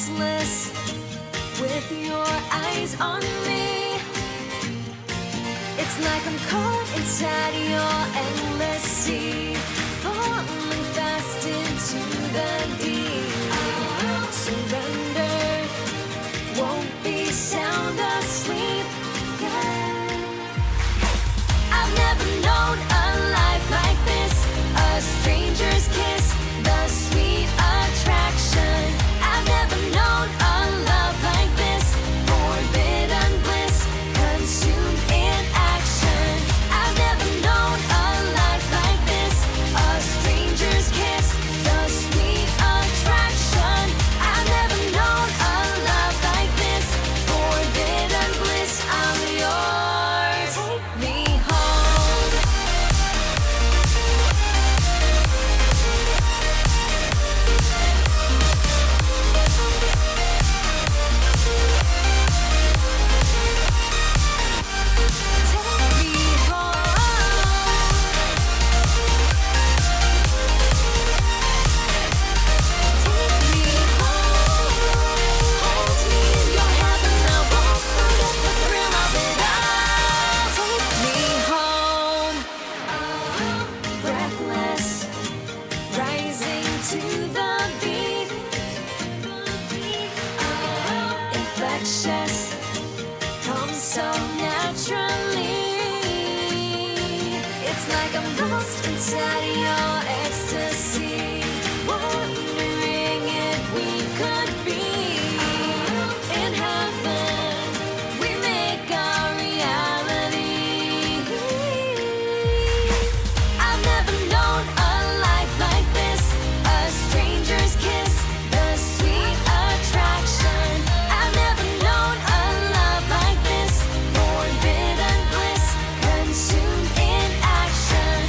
defenseless with your eyes on me. It's like I'm caught inside your endless sea, falling fast into the deep. Surrender, won't be sound asleep. Yeah. I've never known a life like this, a stranger's kiss, the sweet attraction. I've never known a love like this, forbidden bliss, consumed in action. I've never known a life like this, a stranger's kiss, the sweet attraction. I've never known a love like this, forbidden bliss. I'm yours. Take me home. Take me home. Take me home. Hold me in your heaven. I won't forget the thrill of it all. Take me home. Breathless, rising to the beat. Infectious, comes so naturally. It's like I'm lost inside your ecstasy, wondering if we could be in heaven. We make our reality. I've never known a life like this, a stranger's kiss, the sweet attraction. I've never known a love like this, forbidden bliss, consumed in action.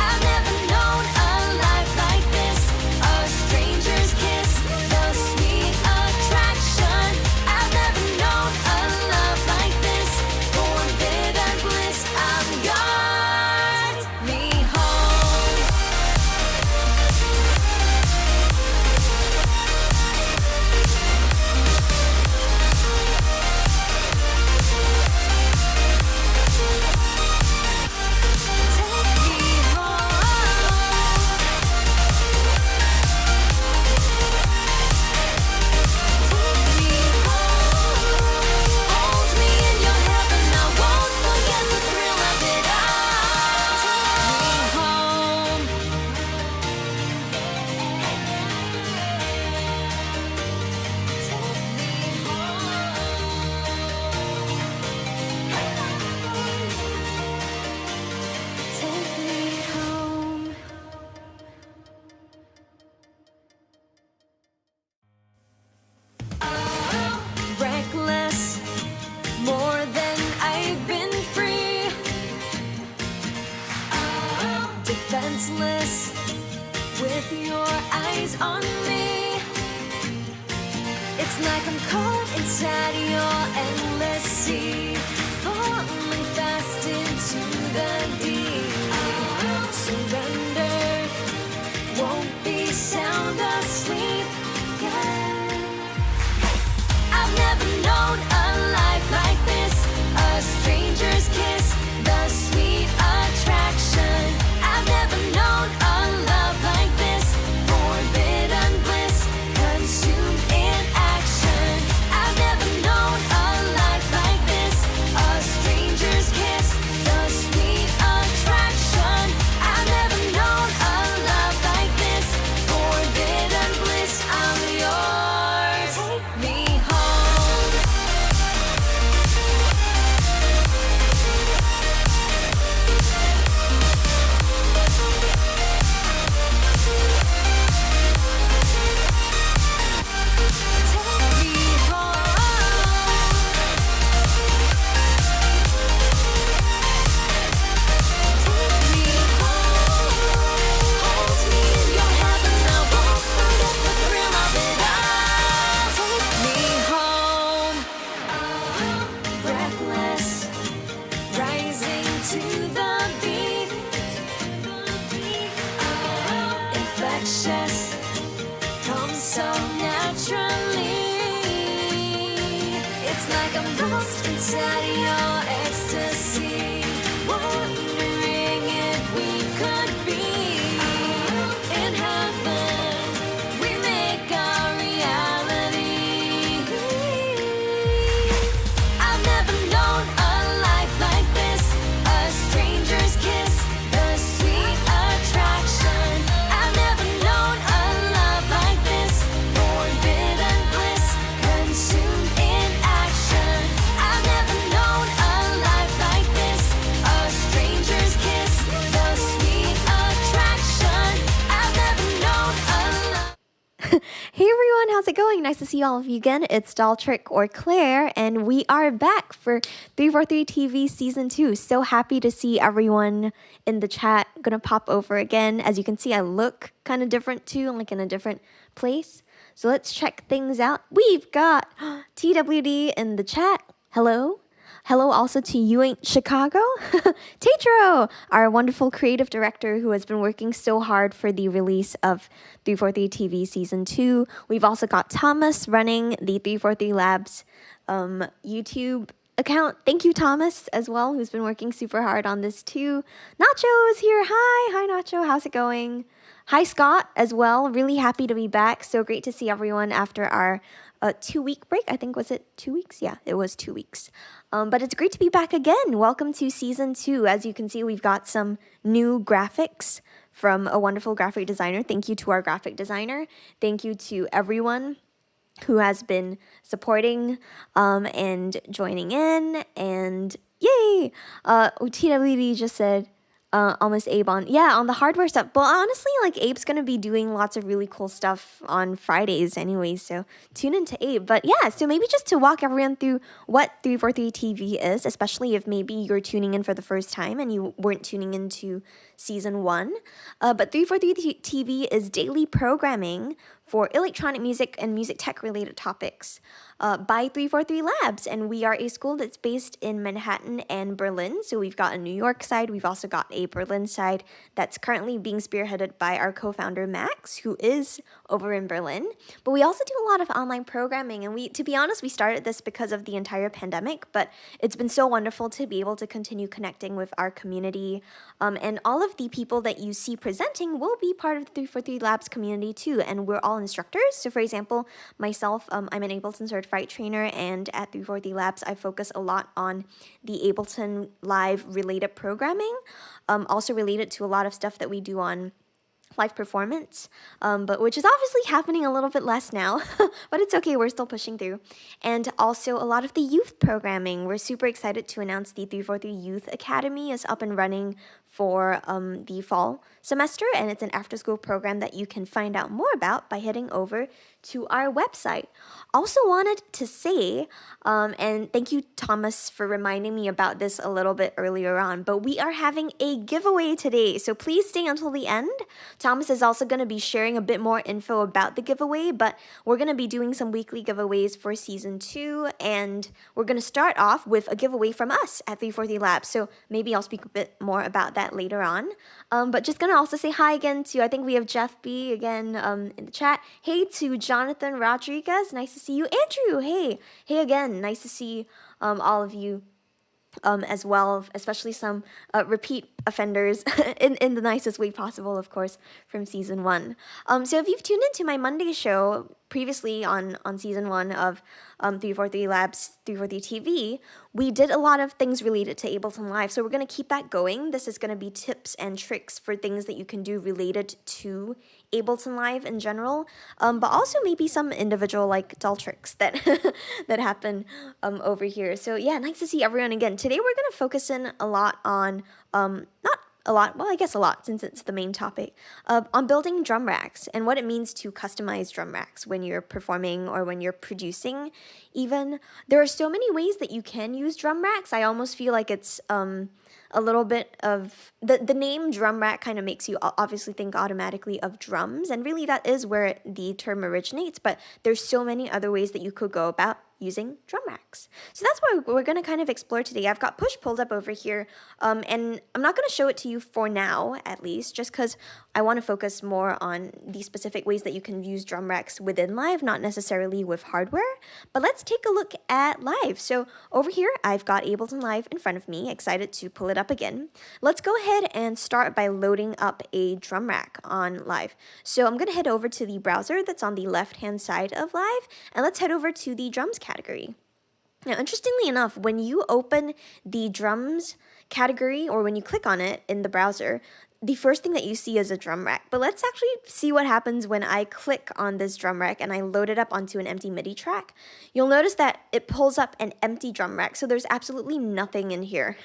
I've never known a life like this, a stranger's kiss, the sweet attraction. I've never known a love like this, forbidden bliss. I'm yours. Take me home. Take me home. Take me home. Hold me in your heaven. I won't forget the thrill of it all. Take me home. Take me home. Reckless, more than I've been free. Defenseless, with your eyes on me. It's like I'm caught inside your endless sea, falling fast into the deep. Surrender, won't be sound asleep. Yeah. I've never known a life like this, a stranger's kiss, the sweet attraction. I've never known a love like this, forbidden bliss, consumed in action. I've never known a life like this, a stranger's kiss, the sweet attraction. like I'm lost inside your ecstasy, wondering if we could be in heaven. We make our reality. I've never known a life like this, a stranger's kiss, the sweet attraction. I've never known a love like this, forbidden bliss, consumed in action. I've never known a life like this, a stranger's kiss, the sweet attraction. I've never known a love. Hey everyone, how's it going? Nice to see all of you again. It's Dolltr or Claire, and we are back for 343 TV Season 2. So happy to see everyone in the chat. I'm gonna pop over again. As you can see, I look kind of different too, like in a different place. So let's check things out. We've got TWD in the chat. Hello. Hello also to you ain't Chicago. TAETRO, our wonderful creative director who has been working so hard for the release of 343 TV Season 2. We've also got Thomas running the 343 Labs YouTube account. Thank you, Thomas, as well, who's been working super hard on this too. Nacho is here. Hi, Nacho. How's it going? Hi, Scott, as well. Really happy to be back. So great to see everyone after our 2-week break. I think, was it 2 weeks? Yeah, it was 2 weeks. But it's great to be back again. Welcome to Season 2. As you can see, we've got some new graphics from a wonderful graphic designer. Thank you to our graphic designer. Thank you to everyone who has been supporting and joining in. And yay! TWD just said, almost Abe on the hardware stuff. But honestly, like Abe's gonna be doing lots of really cool stuff on Fridays anyway, so tune into Abe. But yeah, so maybe just to walk everyone through what 343 TV is, especially if maybe you're tuning in for the first time and you weren't tuning into Season 1. But 343 TV is daily programming for electronic music and music tech related topics by 343 Labs. And we are a school that's based in Manhattan and Berlin. So we've got a New York side. We've also got a Berlin side that's currently being spearheaded by our co-founder Max, who is over in Berlin. But we also do a lot of online programming. And to be honest, we started this because of the entire pandemic, but it's been so wonderful to be able to continue connecting with our community. And all of the people that you see presenting will be part of the 343 Labs community too. And we're all instructors. So for example, myself, I'm an Ableton Certified Trainer, and at 343 Labs, I focus a lot on the Ableton Live related programming, also related to a lot of stuff that we do on live performance, but which is obviously happening a little bit less now, but it's okay, we're still pushing through. And also a lot of the youth programming. We're super excited to announce the 343 Youth Academy is up and running for the fall semester, and it's an after-school program that you can find out more about by heading over to our website. Also wanted to say, and thank you, Thomas, for reminding me about this a little bit earlier on, but we are having a giveaway today, so please stay until the end. Thomas is also going to be sharing a bit more info about the giveaway, but we're going to be doing some weekly giveaways for Season 2, and we're going to start off with a giveaway from us at 343 Labs, so maybe I'll speak a bit more about that later on. But just going to also say hi again to, I think we have Jeff B again in the chat. Hey to Jonathan Rodriguez, nice to see you. Andrew, hey again, nice to see all of you as well, especially some repeat offenders in the nicest way possible, of course, from Season 1. So if you've tuned into my Monday show previously on Season 1 of 343 Labs, 343 TV, we did a lot of things related to Ableton Live. So we're going to keep that going. This is going to be tips and tricks for things that you can do related to Ableton Live in general, but also maybe some individual like dull tricks that that happen over here. So yeah, nice to see everyone again. Today we're going to focus in a lot on, not a lot, well, I guess a lot since it's the main topic, on building drum racks and what it means to customize drum racks when you're performing or when you're producing even. There are so many ways that you can use drum racks. I almost feel like it's a little bit of, the name drum rack kind of makes you obviously think automatically of drums, and really that is where the term originates, but there's so many other ways that you could go about using drum racks. So that's what we're going to kind of explore today. I've got Push pulled up over here, and I'm not going to show it to you for now, at least, just because I want to focus more on the specific ways that you can use drum racks within Live, not necessarily with hardware. But let's take a look at Live. So over here, I've got Ableton Live in front of me, excited to pull it up again. Let's go ahead and start by loading up a drum rack on Live. So I'm going to head over to the browser that's on the left-hand side of Live, and let's head over to the drums category. Now, interestingly enough, when you open the drums category or when you click on it in the browser, the first thing that you see is a drum rack. But let's actually see what happens when I click on this drum rack and I load it up onto an empty MIDI track. You'll notice that it pulls up an empty drum rack, so there's absolutely nothing in here.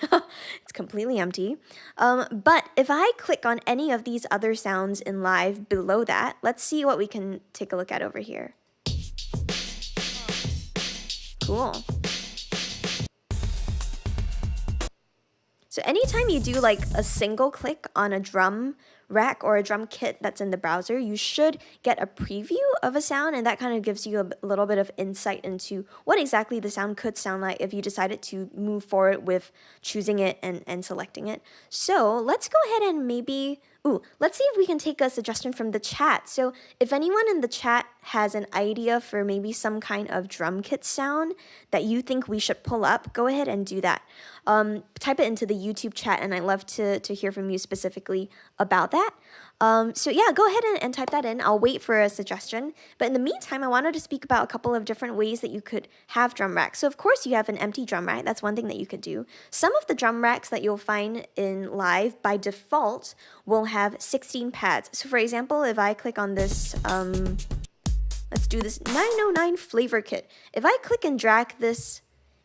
It's completely empty. But if I click on any of these other sounds in Live below that, let's see what we can take a look at over here. Cool. So anytime you do like a single click on a drum rack or a drum kit that's in the browser, you should get a preview of a sound, and that kind of gives you a little bit of insight into what exactly the sound could sound like if you decided to move forward with choosing it and selecting it. So let's go ahead and let's see if we can take a suggestion from the chat. So if anyone in the chat has an idea for maybe some kind of drum kit sound that you think we should pull up, go ahead and do that. Type it into the YouTube chat, and I'd love to hear from you specifically about that. So yeah, go ahead and type that in. I'll wait for a suggestion. But in the meantime, I wanted to speak about a couple of different ways that you could have drum racks. So of course, you have an empty drum rack. That's one thing that you could do. Some of the drum racks that you'll find in Live by default will have 16 pads. So for example, if I click on this, let's do this 909 flavor kit. If I click and drag this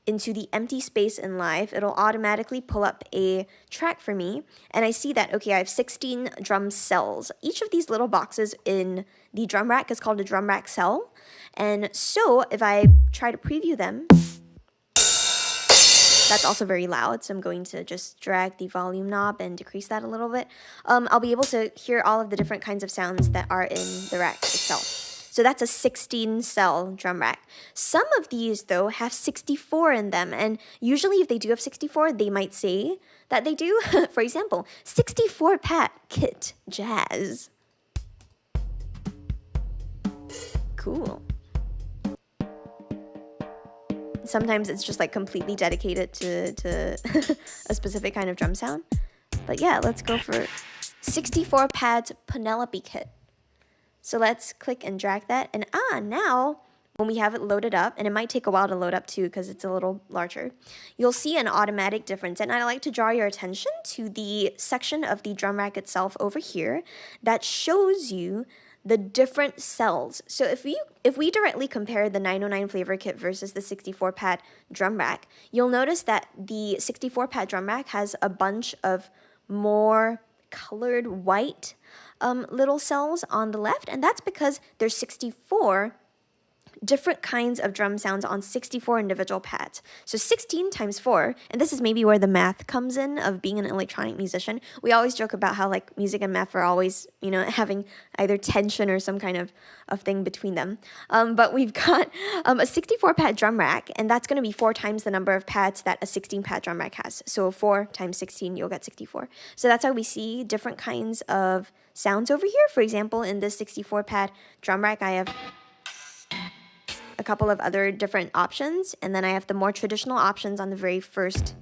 into the empty space in Live, it'll automatically pull up a track for me. And I see that, okay, I have 16 drum cells. Each of these little boxes in the drum rack is called a drum rack cell. And so if I try to preview them, that's also very loud. So I'm going to just drag the volume knob and decrease that a little bit. I'll be able to hear all of the different kinds of sounds that are in the rack itself. So that's a 16-cell drum rack. Some of these, though, have 64 in them. And usually if they do have 64, they might say that they do. For example, 64-pad kit jazz. Cool. Sometimes it's just like completely dedicated to a specific kind of drum sound. But yeah, let's go for 64 pads Penelope kit. So let's click and drag that. And now when we have it loaded up, and it might take a while to load up too because it's a little larger, you'll see an automatic difference. And I like to draw your attention to the section of the drum rack itself over here that shows you the different cells. So if we directly compare the 909 flavor kit versus the 64-pad drum rack, you'll notice that the 64-pad drum rack has a bunch of more colored white little cells on the left, and that's because there's 64 different kinds of drum sounds on 64 individual pads. So 16 times 4, and this is maybe where the math comes in of being an electronic musician. We always joke about how like music and math are always, having either tension or some kind of thing between them. But we've got a 64-pad drum rack, and that's going to be 4 times the number of pads that a 16-pad drum rack has. So 4 times 16, you'll get 64. So that's how we see different kinds of sounds over here. For example, in this 64-pad drum rack, I have a couple of other different options, and then I have the more traditional options on the very first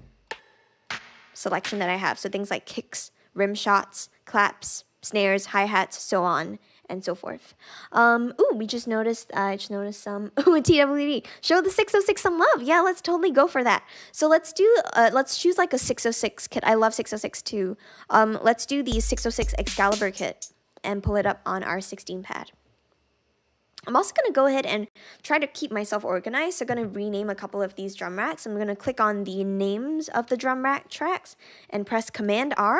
selection that I have. So things like kicks, rim shots, claps, snares, hi-hats, so on and so forth. We just noticed, I just noticed some, TWD, show the 606 some love. Yeah, let's totally go for that. So let's choose like a 606 kit. I love 606 too. Let's do the 606 Excalibur kit and pull it up on our 16 pad. I'm also going to go ahead and try to keep myself organized. So I'm going to rename a couple of these drum racks. I'm going to click on the names of the drum rack tracks and press Command R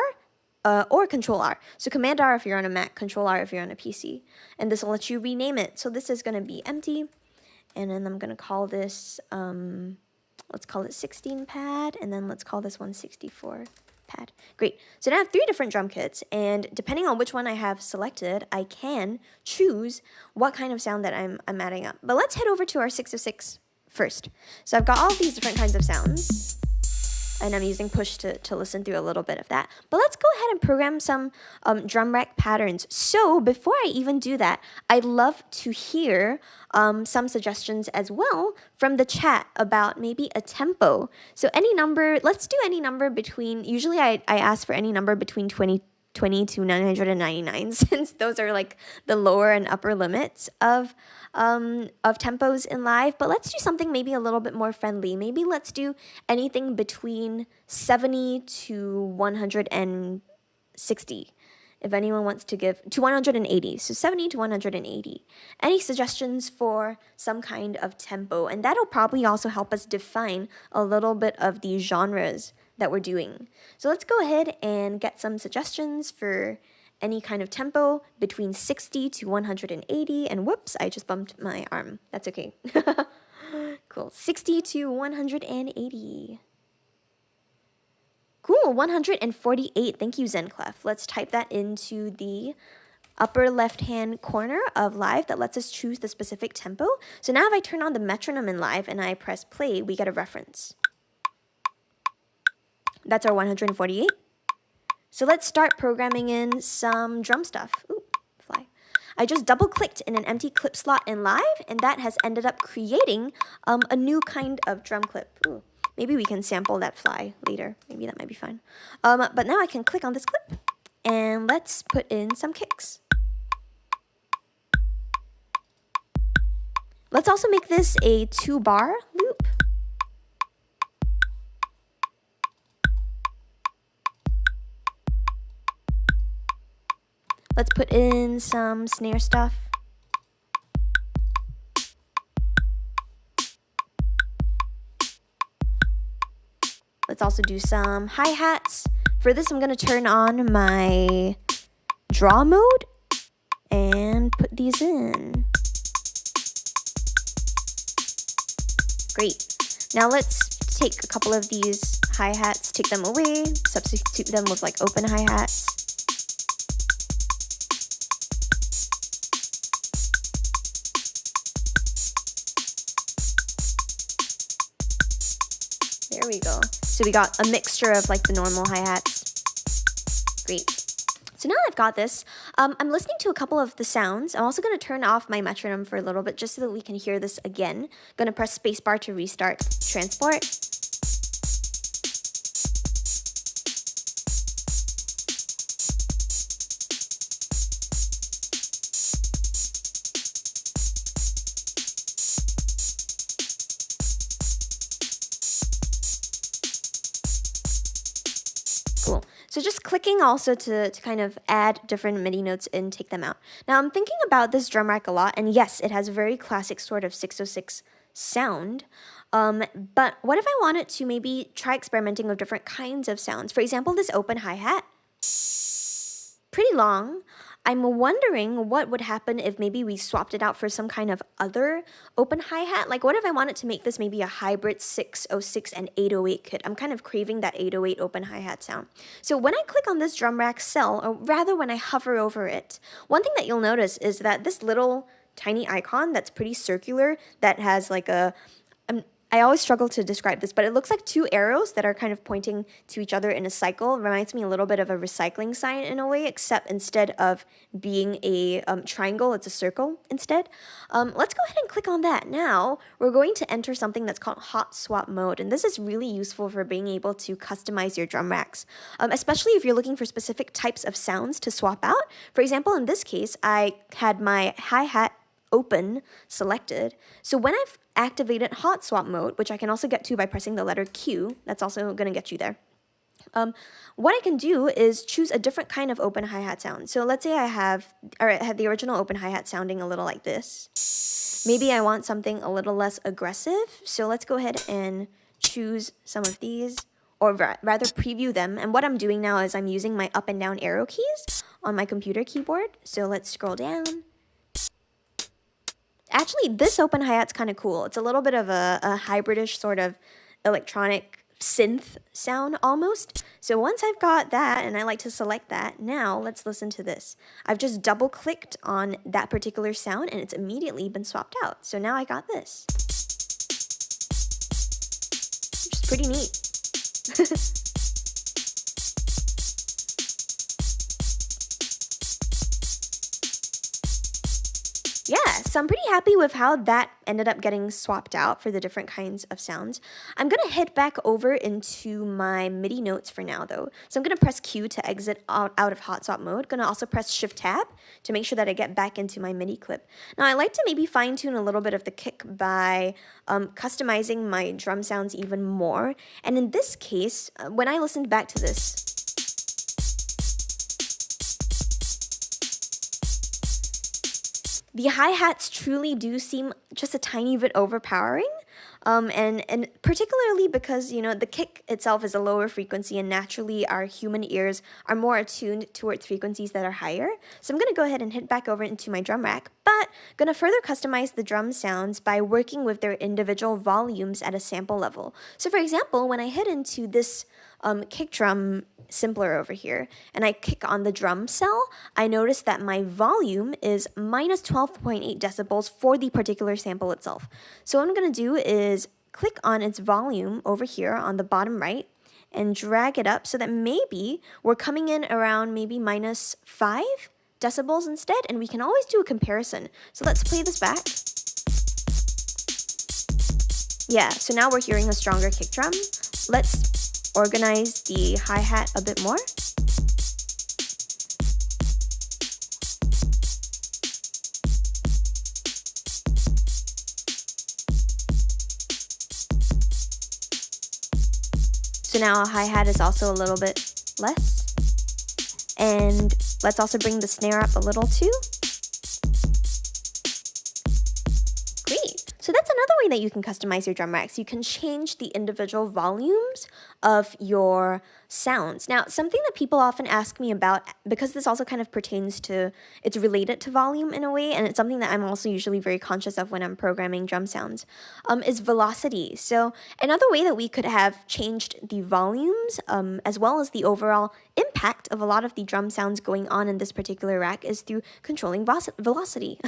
or Control R. So Command R if you're on a Mac, Control R if you're on a PC. And this will let you rename it. So this is going to be empty. And then I'm going to call this, let's call it 16 pad. And then let's call this one 64 pad. Great. So now I have 3 different drum kits, and depending on which one I have selected, I can choose what kind of sound that I'm adding up. But let's head over to our 606 first. So I've got all these different kinds of sounds, and I'm using Push to listen through a little bit of that. But let's go ahead and program some drum rack patterns. So before I even do that, I'd love to hear some suggestions as well from the chat about maybe a tempo. So any number, let's do any number between, usually I ask for any number between 20 to 999, since those are like the lower and upper limits of tempos in live. But let's do something maybe a little bit more friendly. Maybe let's do anything between 70 to 160. If anyone wants to give to 180, so 70 to 180. Any suggestions for some kind of tempo? And that'll probably also help us define a little bit of the genres that we're doing. So let's go ahead and get some suggestions for any kind of tempo between 60 to 180. And whoops, I just bumped my arm. That's okay. Cool. 60 to 180. Cool. 148. Thank you, Zenclef. Let's type that into the upper left-hand corner of live. That lets us choose the specific tempo. So now if I turn on the metronome in live and I press play, we get a reference. That's our 148. So let's start programming in some drum stuff. Ooh, fly. I just double-clicked in an empty clip slot in live, and that has ended up creating a new kind of drum clip. Ooh, maybe we can sample that fly later. Maybe that might be fun. But now I can click on this clip, and let's put in some kicks. Let's also make this a 2-bar loop. Let's put in some snare stuff. Let's also do some hi-hats. For this, I'm going to turn on my draw mode and put these in. Great. Now let's take a couple of these hi-hats, take them away, substitute them with like open hi-hats. There we go. So we got a mixture of like the normal hi-hats. Great. So now that I've got this, I'm listening to a couple of the sounds. I'm also going to turn off my metronome for a little bit just so that we can hear this again. Going to press spacebar to restart transport. Cool. So just clicking also to kind of add different MIDI notes and take them out. Now I'm thinking about this drum rack a lot, and yes, it has a very classic sort of 606 sound. But what if I wanted to maybe try experimenting with different kinds of sounds? For example, this open hi-hat, pretty long. I'm wondering what would happen if maybe we swapped it out for some kind of other open hi-hat. Like what if I wanted to make this maybe a hybrid 606 and 808 kit? I'm kind of craving that 808 open hi-hat sound. So when I click on this drum rack cell, or rather when I hover over it, one thing that you'll notice is that this little tiny icon that's pretty circular, that has like I always struggle to describe this, but it looks like two arrows that are kind of pointing to each other in a cycle. It reminds me a little bit of a recycling sign in a way, except instead of being a triangle, it's a circle instead. Let's go ahead and click on that. Now, we're going to enter something that's called hot swap mode, and this is really useful for being able to customize your drum racks, especially if you're looking for specific types of sounds to swap out. For example, in this case, I had my hi-hat open selected. So when I've activated hot swap mode, which I can also get to by pressing the letter Q, that's also going to get you there. What I can do is choose a different kind of open hi-hat sound. So let's say I had the original open hi-hat sounding a little like this. Maybe I want something a little less aggressive. So let's go ahead and choose some of these, or rather preview them. And what I'm doing now is I'm using my up and down arrow keys on my computer keyboard. So let's scroll down. Actually, this open hi-hat's kind of cool. It's a little bit of a hybridish sort of electronic synth sound almost. So once I've got that, and I like to select that, now let's listen to this. I've just double-clicked on that particular sound, and it's immediately been swapped out. So now I got this. pretty neat. Yeah, so I'm pretty happy with how that ended up getting swapped out for the different kinds of sounds. I'm going to head back over into my MIDI notes for now though. So I'm going to press Q to exit out of hot swap mode. Going to also press Shift Tab to make sure that I get back into my MIDI clip. Now I like to maybe fine tune a little bit of the kick by customizing my drum sounds even more. And in this case, when I listened back to this, the hi-hats truly do seem just a tiny bit overpowering, and particularly because, you know, the kick itself is a lower frequency and naturally our human ears are more attuned towards frequencies that are higher. So I'm going to go ahead and hit back over into my drum rack, but going to further customize the drum sounds by working with their individual volumes at a sample level. So for example, when I hit into this kick drum simpler over here and I kick on the drum cell, I notice that my volume is minus 12.8 decibels for the particular sample itself. So what I'm going to do is click on its volume over here on the bottom right and drag it up so that maybe we're coming in around maybe minus 5 decibels instead, and we can always do a comparison. So let's play this back. Yeah, so now we're hearing a stronger kick drum. Let's organize the hi-hat a bit more. So now our hi-hat is also a little bit less. And let's also bring the snare up a little too. Great. So that's another way that you can customize your drum racks. You can change the individual volumes of your sounds. Now, something that people often ask me about, because this also kind of pertains to, it's related to volume in a way, and it's something that I'm also usually very conscious of when I'm programming drum sounds, is velocity. So another way that we could have changed the volumes, as well as the overall impact of a lot of the drum sounds going on in this particular rack is through controlling velocity.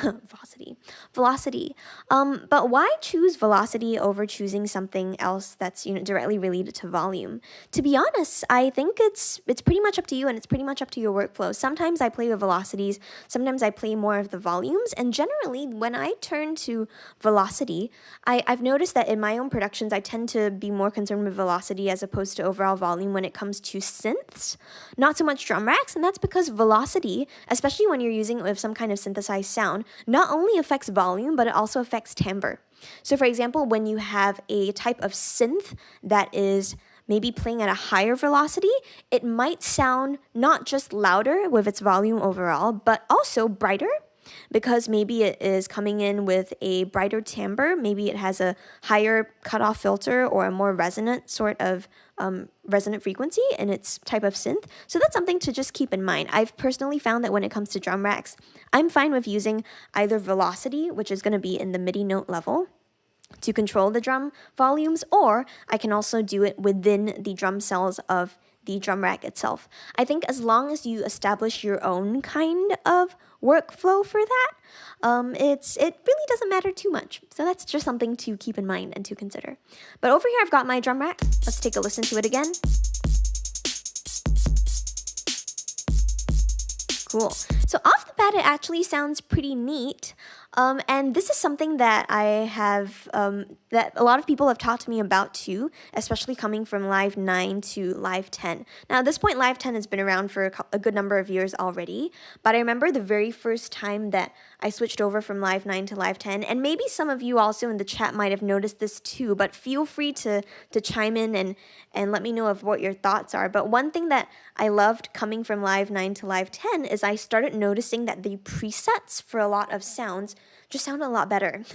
But why choose velocity over choosing something else that's, you know, directly related to volume? To be honest, I think it's pretty much up to you, and it's pretty much up to your workflow. Sometimes I play with velocities, sometimes I play more of the volumes, and generally when I turn to velocity, I've noticed that in my own productions I tend to be more concerned with velocity as opposed to overall volume when it comes to synths, not so much drum racks, and that's because velocity, especially when you're using it with some kind of synthesized sound, not only affects volume, but it also affects timbre. So for example, when you have a type of synth that is maybe playing at a higher velocity, it might sound not just louder with its volume overall, but also brighter, because maybe it is coming in with a brighter timbre, maybe it has a higher cutoff filter or a more resonant sort of resonant frequency in its type of synth. So that's something to just keep in mind. I've personally found that when it comes to drum racks, I'm fine with using either velocity, which is going to be in the MIDI note level, to control the drum volumes, or I can also do it within the drum cells of the drum rack itself. I think as long as you establish your own kind of workflow for that, it really doesn't matter too much. So that's just something to keep in mind and to consider. But over here I've got my drum rack. Let's take a listen to it again. Cool. So off the bat, it actually sounds pretty neat. And this is something that I have, that a lot of people have talked to me about too, especially coming from Live 9 to Live 10. Now at this point, Live 10 has been around for a good number of years already, but I remember the very first time that I switched over from Live 9 to Live 10, and maybe some of you also in the chat might have noticed this too, but feel free to chime in and let me know of what your thoughts are. But one thing that I loved coming from Live 9 to Live 10 is I started noticing that the presets for a lot of sounds just sound a lot better. And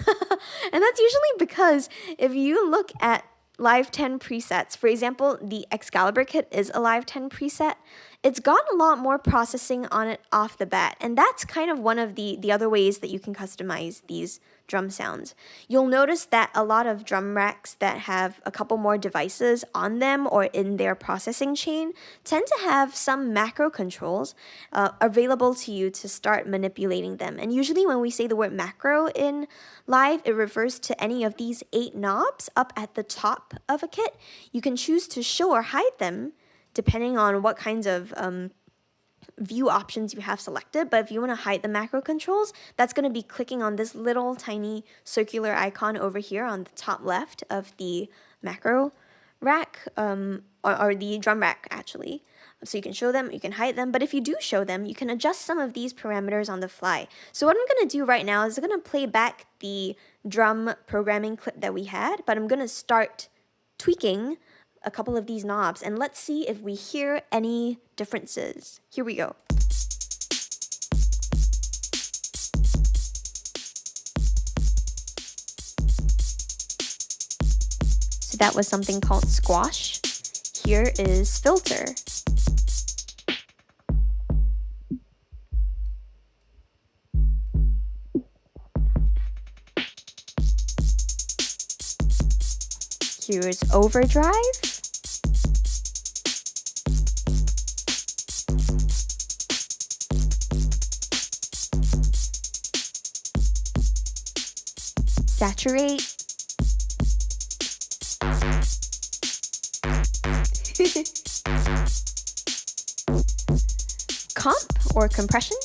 that's usually because if you look at Live 10 presets, for example, the Excalibur kit is a Live 10 preset, it's got a lot more processing on it off the bat. And that's kind of one of the other ways that you can customize these drum sounds. You'll notice that a lot of drum racks that have a couple more devices on them or in their processing chain tend to have some macro controls available to you to start manipulating them. And usually when we say the word macro in Live, it refers to any of these 8 knobs up at the top of a kit. You can choose to show or hide them depending on what kinds of view options you have selected. But if you want to hide the macro controls, that's going to be clicking on this little tiny circular icon over here on the top left of the macro rack, or the drum rack actually. So you can show them, you can hide them, but if you do show them, you can adjust some of these parameters on the fly. So what I'm going to do right now is I'm going to play back the drum programming clip that we had, but I'm going to start tweaking a couple of these knobs, and let's see if we hear any differences. Here we go. So that was something called squash. Here is filter. Here's overdrive. Saturate. Comp or compression.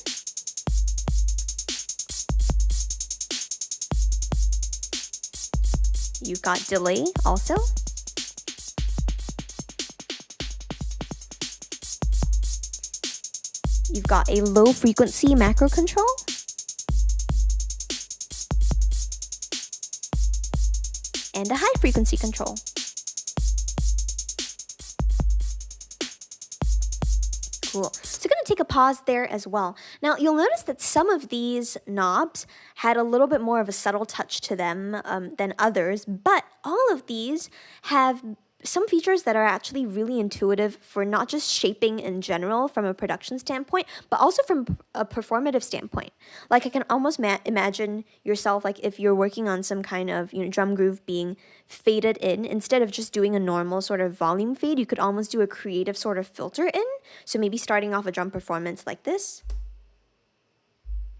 You've got delay also. You've got a low frequency macro control. And a high frequency control. Cool. So going to take a pause there as well. Now you'll notice that some of these knobs had a little bit more of a subtle touch to them than others, but all of these have some features that are actually really intuitive for not just shaping in general from a production standpoint, but also from a performative standpoint. Like I can almost imagine yourself, like if you're working on some kind of drum groove being faded in, instead of just doing a normal sort of volume fade, you could almost do a creative sort of filter in. So maybe starting off a drum performance like this,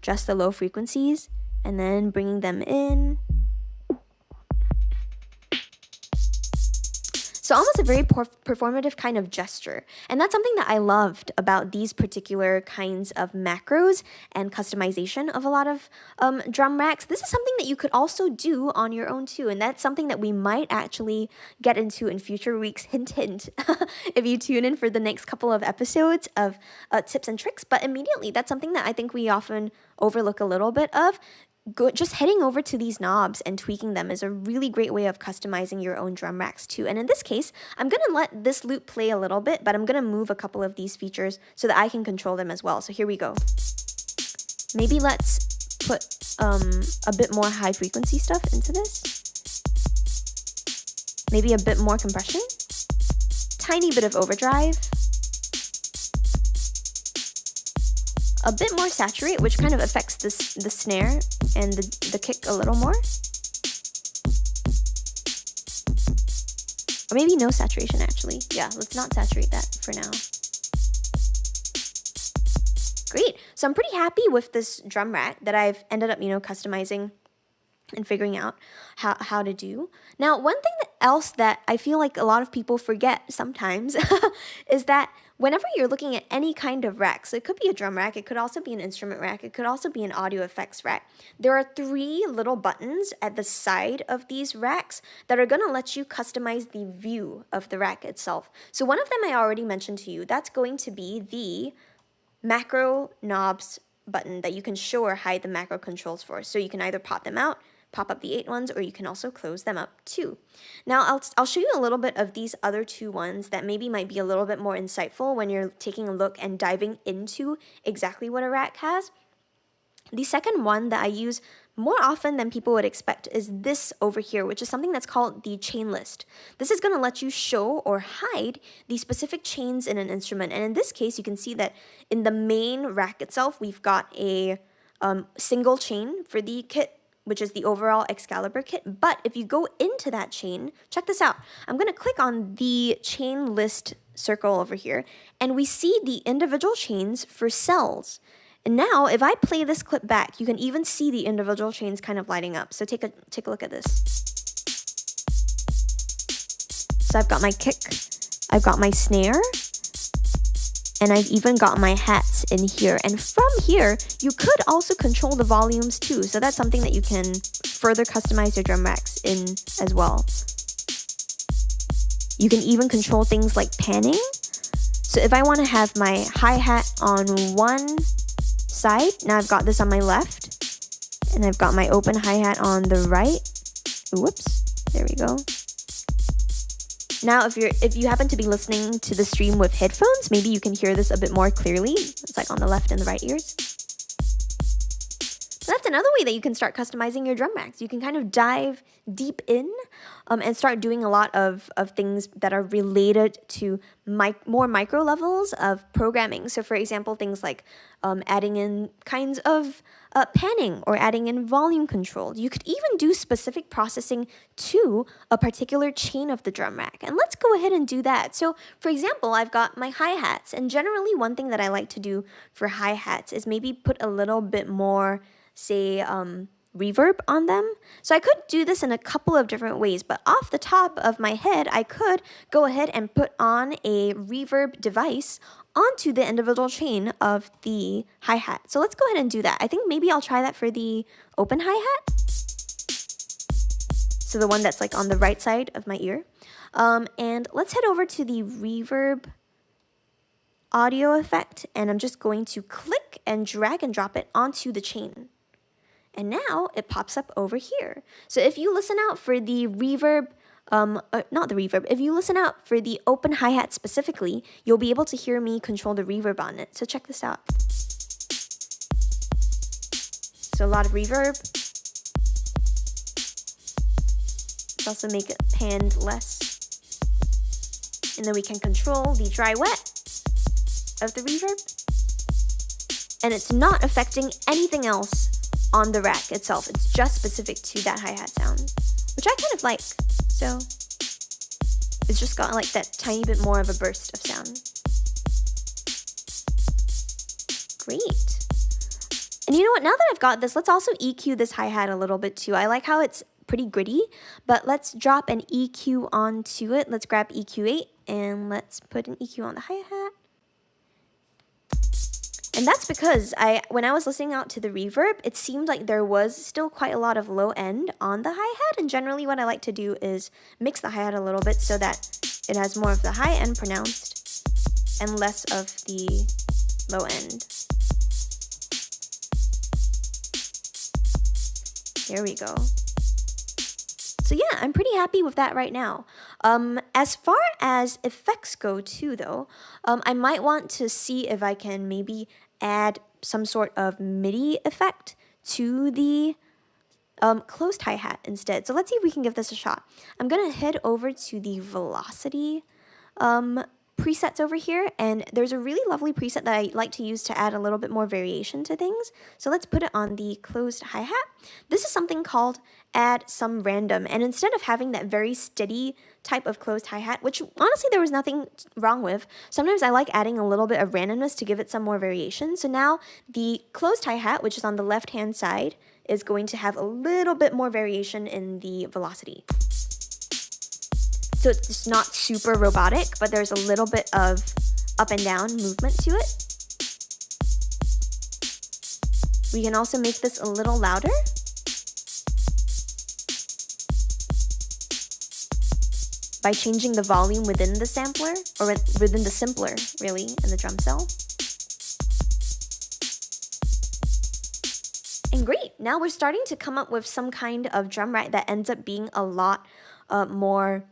just the low frequencies, and then bringing them in. So almost a very performative kind of gesture. And that's something that I loved about these particular kinds of macros and customization of a lot of drum racks. This is something that you could also do on your own too. And that's something that we might actually get into in future weeks. Hint, hint, if you tune in for the next couple of episodes of tips and tricks. But immediately, that's something that I think we often overlook a little bit of. Just heading over to these knobs and tweaking them is a really great way of customizing your own drum racks too. And in this case, I'm going to let this loop play a little bit, but I'm going to move a couple of these features so that I can control them as well. So here we go. Maybe let's put a bit more high frequency stuff into this. Maybe a bit more compression. Tiny bit of overdrive. A bit more saturate, which kind of affects the snare and the kick a little more. Or maybe no saturation actually. Yeah, let's not saturate that for now. Great. So I'm pretty happy with this drum rack that I've ended up, customizing and figuring out how to do. Now, one thing else that I feel like a lot of people forget sometimes is that whenever you're looking at any kind of rack, so it could be a drum rack, it could also be an instrument rack, it could also be an audio effects rack, there are 3 little buttons at the side of these racks that are going to let you customize the view of the rack itself. So one of them I already mentioned to you, that's going to be the macro knobs button that you can show or hide the macro controls for. So you can either pop them out, pop up the 8 ones, or you can also close them up too. Now I'll show you a little bit of these other 2 ones that maybe might be a little bit more insightful when you're taking a look and diving into exactly what a rack has. The second one that I use more often than people would expect is this over here, which is something that's called the chain list. This is going to let you show or hide the specific chains in an instrument. And in this case, you can see that in the main rack itself, we've got a single chain for the kit which is the overall Excalibur kit. But if you go into that chain, check this out. I'm going to click on the chain list circle over here, and we see the individual chains for cells. And now, if I play this clip back, you can even see the individual chains kind of lighting up. So take a look at this. So I've got my kick, I've got my snare, and I've even got my hats in here. And from here, you could also control the volumes too. So that's something that you can further customize your drum racks in as well. You can even control things like panning. So if I want to have my hi-hat on one side, now I've got this on my left, and I've got my open hi-hat on the right. Whoops, there we go. Now, if you happen to be listening to the stream with headphones, maybe you can hear this a bit more clearly. It's like on the left and the right ears. So that's another way that you can start customizing your drum racks. You can kind of dive deep in and start doing a lot of things that are related to more micro levels of programming. So for example, things like adding in kinds of panning or adding in volume control. You could even do specific processing to a particular chain of the drum rack. And let's go ahead and do that. So for example, I've got my hi-hats. And generally one thing that I like to do for hi-hats is maybe put a little bit more, say, reverb on them. So I could do this in a couple of different ways, but off the top of my head, I could go ahead and put on a reverb device onto the individual chain of the hi-hat. So let's go ahead and do that. I think maybe I'll try that for the open hi-hat. So the one that's like on the right side of my ear. And let's head over to the reverb audio effect, and I'm just going to click and drag and drop it onto the chain. And now it pops up over here. So if you listen out for the reverb, not the reverb, if you listen out for the open hi-hat specifically, you'll be able to hear me control the reverb on it. So check this out. So a lot of reverb. Let's also make it panned less. And then we can control the dry wet of the reverb. And it's not affecting anything else on the rack itself. It's just specific to that hi-hat sound, which I kind of like. So it's just got like that tiny bit more of a burst of sound. Great. And you know what? Now that I've got this, let's also EQ this hi-hat a little bit too. I like how it's pretty gritty, but let's drop an EQ onto it. Let's grab EQ8 and let's put an EQ on the hi-hat. And that's because when I was listening out to the reverb, it seemed like there was still quite a lot of low end on the hi-hat. And generally what I like to do is mix the hi-hat a little bit so that it has more of the high end pronounced and less of the low end. There we go. So yeah, I'm pretty happy with that right now. As far as effects go too though, I might want to see if I can maybe add some sort of MIDI effect to the closed hi-hat instead. So let's see if we can give this a shot. I'm gonna head over to the velocity presets over here, and there's a really lovely preset that I like to use to add a little bit more variation to things. So let's put it on the closed hi-hat. This is something called add some random, and instead of having that very steady type of closed hi-hat, which honestly there was nothing wrong with, sometimes I like adding a little bit of randomness to give it some more variation. So now the closed hi-hat, which is on the left hand side, is going to have a little bit more variation in the velocity. So it's not super robotic, but there's a little bit of up and down movement to it. We can also make this a little louder. By changing the volume within the sampler, or within the simpler, really, in the drum cell. And great, now we're starting to come up with some kind of drum rack that ends up being a lot more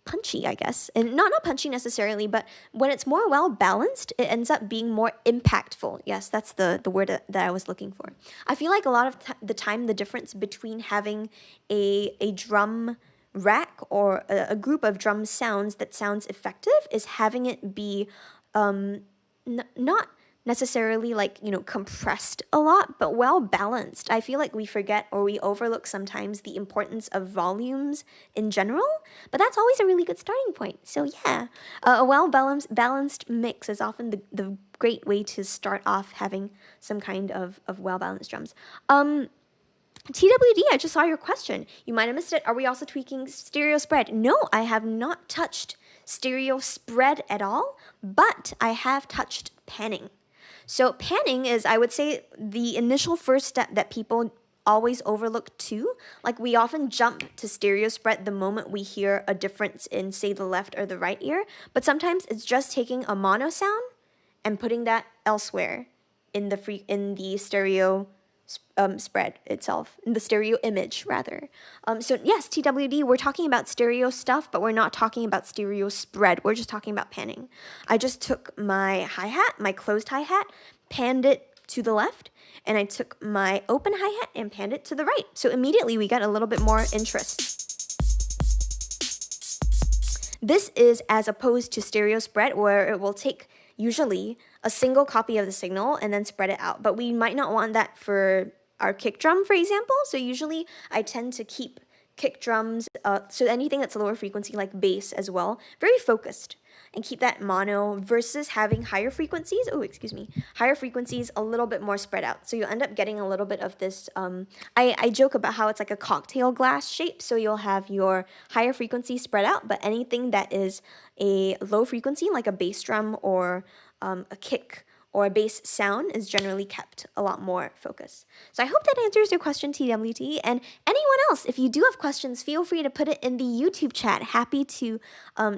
punchy, I guess. And not punchy necessarily, but when it's more well balanced, it ends up being more impactful. Yes, that's the word that I was looking for. I feel like a lot of the time, the difference between having a drum rack or a group of drum sounds that sounds effective is having it be not necessarily like, compressed a lot, but well balanced. I feel like we forget or we overlook sometimes the importance of volumes in general, but that's always a really good starting point. So yeah, a well balanced mix is often the great way to start off having some kind of well balanced drums. TWD, I just saw your question. You might have missed it. Are we also tweaking stereo spread? No, I have not touched stereo spread at all, but I have touched panning. So panning is, I would say, the initial first step that people always overlook too. Like we often jump to stereo spread the moment we hear a difference in, say, the left or the right ear, but sometimes it's just taking a mono sound and putting that elsewhere in the stereo spread itself, in the stereo image rather. So yes, TWD, we're talking about stereo stuff, but we're not talking about stereo spread. We're just talking about panning. I just took my hi-hat, my closed hi-hat, panned it to the left, and I took my open hi-hat and panned it to the right. So immediately we got a little bit more interest. This is as opposed to stereo spread, where it will take usually a single copy of the signal and then spread it out. But we might not want that for our kick drum, for example. So usually I tend to keep kick drums, so anything that's lower frequency like bass as well, very focused, and keep that mono versus having higher frequencies. Higher frequencies a little bit more spread out. So you'll end up getting a little bit of this. I joke about how it's like a cocktail glass shape. So you'll have your higher frequency spread out, but anything that is a low frequency, like a bass drum or a kick or a bass sound, is generally kept a lot more focused. So I hope that answers your question, TWT. And anyone else, if you do have questions, feel free to put it in the YouTube chat. Happy to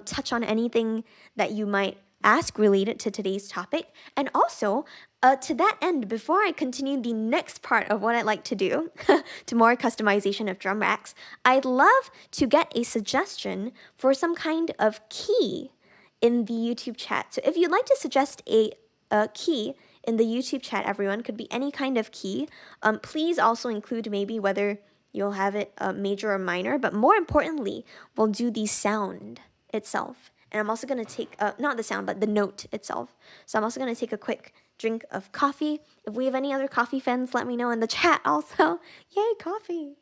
touch on anything that you might ask related to today's topic. And also, to that end, before I continue the next part of what I'd like to do, to more customization of drum racks, I'd love to get a suggestion for some kind of key in the YouTube chat. So if you'd like to suggest a key in the YouTube chat, everyone, could be any kind of key. Please also include maybe whether you'll have it major or minor, but more importantly, we'll do the sound itself. And I'm also going to take, not the sound, but the note itself. So I'm also going to take a quick drink of coffee. If we have any other coffee fans, let me know in the chat also. Yay, coffee.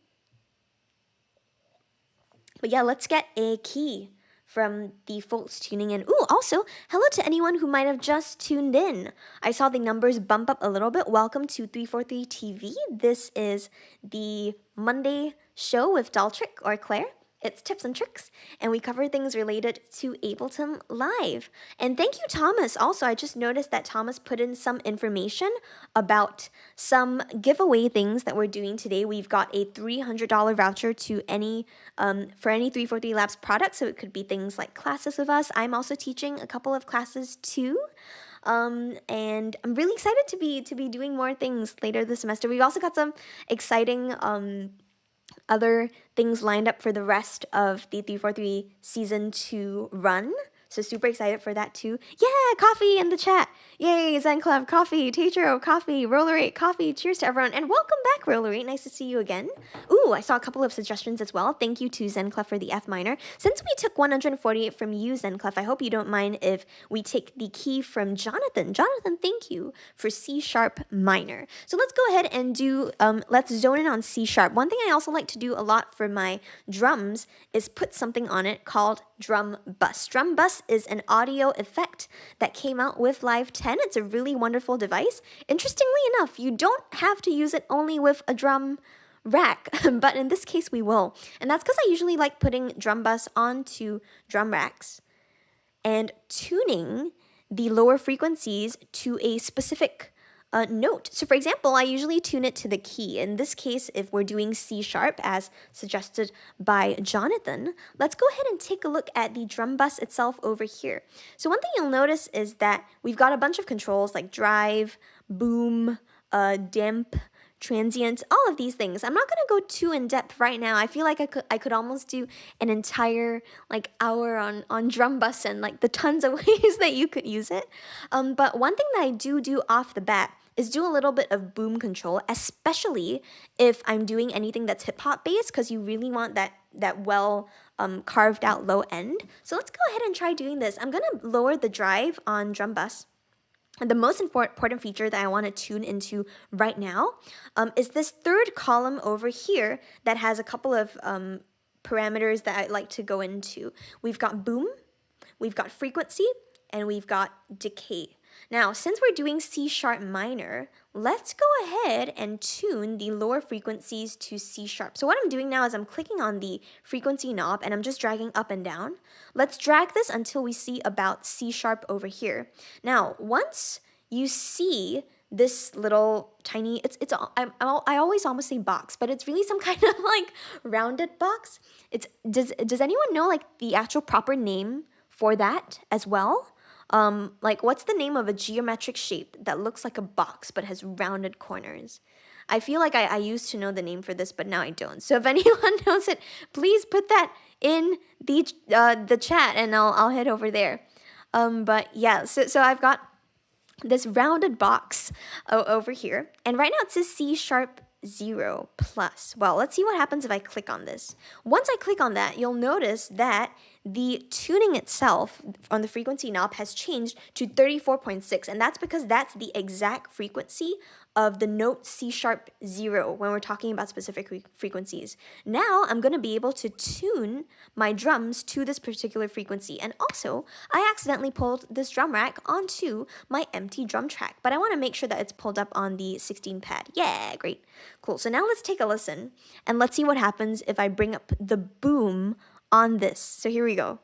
But yeah, let's get a key from the folks tuning in. Ooh, also, hello to anyone who might have just tuned in. I saw the numbers bump up a little bit. Welcome to 343 TV. This is the Monday show with dolltr or Claire. It's tips and tricks, and we cover things related to Ableton Live. And thank you, Thomas. Also, I just noticed that Thomas put in some information about some giveaway things that we're doing today. We've got a $300 voucher to any for any 343 Labs products, so it could be things like classes with us. I'm also teaching a couple of classes too. And I'm really excited to be doing more things later this semester. We've also got some exciting other things lined up for the rest of the 343 Season 2 run. So super excited for that too. Yeah, coffee in the chat. Yay, Zen Club, coffee, TAETRO, coffee, Rollerate, coffee. Cheers to everyone. And welcome back, Rollerate. Nice to see you again. Ooh, I saw a couple of suggestions as well. Thank you to Zen Club for the F minor. Since we took 148 from you, Zen Club, I hope you don't mind if we take the key from Jonathan. Jonathan, thank you for C sharp minor. So let's go ahead and do, let's zone in on C sharp. One thing I also like to do a lot for my drums is put something on it called drum bus. Drum bus is an audio effect that came out with Live 10. It's a really wonderful device. Interestingly enough, you don't have to use it only with a drum rack, but in this case we will. And that's because I usually like putting drum bus onto drum racks and tuning the lower frequencies to a specific note. So for example, I usually tune it to the key. In this case, if we're doing C sharp as suggested by Jonathan, let's go ahead and take a look at the drum bus itself over here. So one thing you'll notice is that we've got a bunch of controls like drive, boom, damp, transient, all of these things. I'm not going to go too in depth right now. I feel like I could almost do an entire hour on drum bus and the tons of ways that you could use it. But one thing that I do off the bat is do a little bit of boom control, especially if I'm doing anything that's hip hop based, because you really want that well carved out low end. So let's go ahead and try doing this. I'm going to lower the drive on drum bus the most important feature that I want to tune into right now is this third column over here that has a couple of parameters that I'd like to go into. We've got boom, we've got frequency, and we've got decay. Now, since we're doing C sharp minor, let's go ahead and tune the lower frequencies to C sharp. So what I'm doing now is I'm clicking on the frequency knob and I'm just dragging up and down. Let's drag this until we see about C sharp over here. Now, once you see this little tiny, I always almost say box, but it's really some kind of like rounded box. Does anyone know like the actual proper name for that as well? Like what's the name of a geometric shape that looks like a box but has rounded corners? I feel like I used to know the name for this, but now I don't. So if anyone knows it, please put that in the chat and I'll head over there. But yeah, so I've got this rounded box over here, and right now it says C sharp 0 plus. Well, let's see what happens if I click on this. Once I click on that, you'll notice that the tuning itself on the frequency knob has changed to 34.6, and that's because that's the exact frequency of the note C sharp 0 when we're talking about specific frequencies. Now I'm going to be able to tune my drums to this particular frequency, and also I accidentally pulled this drum rack onto my empty drum track, but I want to make sure that it's pulled up on the 16 pad. Yeah, great. Cool. So now let's take a listen and let's see what happens if I bring up the boom on this. So here we go.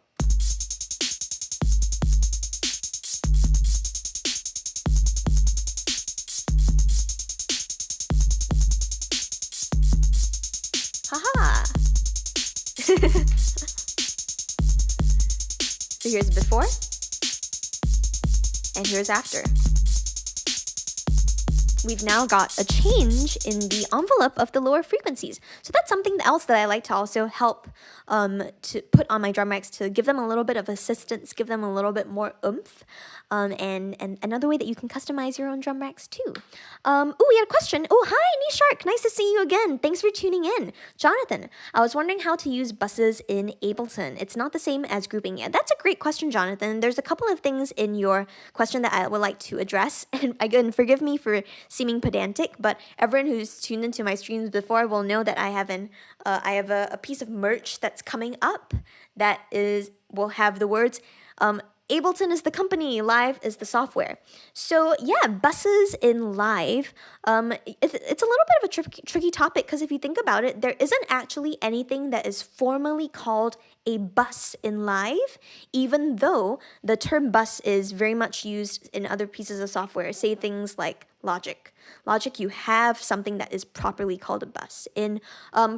Haha. So here's before and here's after. We've now got a change in the envelope of the lower frequencies. So that's something else that I like to also help to put on my drum racks to give them a little bit of assistance, give them a little bit more oomph, and another way that you can customize your own drum racks too. We had a question. Oh, hi, Nishark. Nice to see you again. Thanks for tuning in. Jonathan, I was wondering how to use buses in Ableton. It's not the same as grouping. Yeah, that's a great question, Jonathan. There's a couple of things in your question that I would like to address. And again, forgive me for seeming pedantic, but everyone who's tuned into my streams before will know that I have a piece of merch that's coming up that will have the words Ableton is the company, Live is the software. So yeah, buses in Live, it's a little bit of a tricky topic because if you think about it, there isn't actually anything that is formally called a bus in Live, even though the term bus is very much used in other pieces of software. Say things like Logic. Logic, you have something that is properly called a bus. In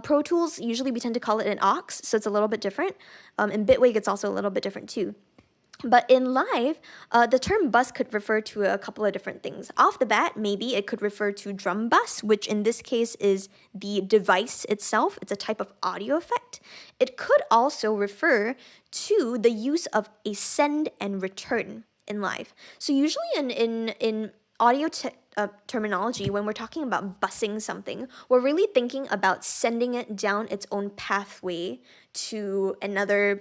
Pro Tools, usually we tend to call it an aux, so it's a little bit different. In Bitwig, it's also a little bit different too. But in Live, the term bus could refer to a couple of different things. Off the bat, maybe it could refer to drum bus, which in this case is the device itself. It's a type of audio effect. It could also refer to the use of a send and return in Live. So usually in audio terminology, when we're talking about busing something, we're really thinking about sending it down its own pathway to another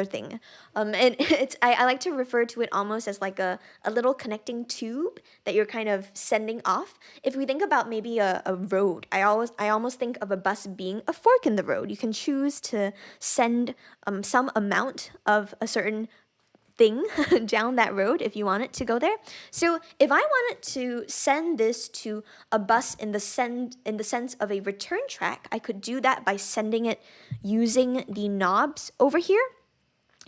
thing. And I like to refer to it almost as like a little connecting tube that you're kind of sending off. If we think about maybe a road, I almost think of a bus being a fork in the road. You can choose to send some amount of a certain thing down that road if you want it to go there. So if I wanted to send this to a bus in the sense of a return track, I could do that by sending it using the knobs over here.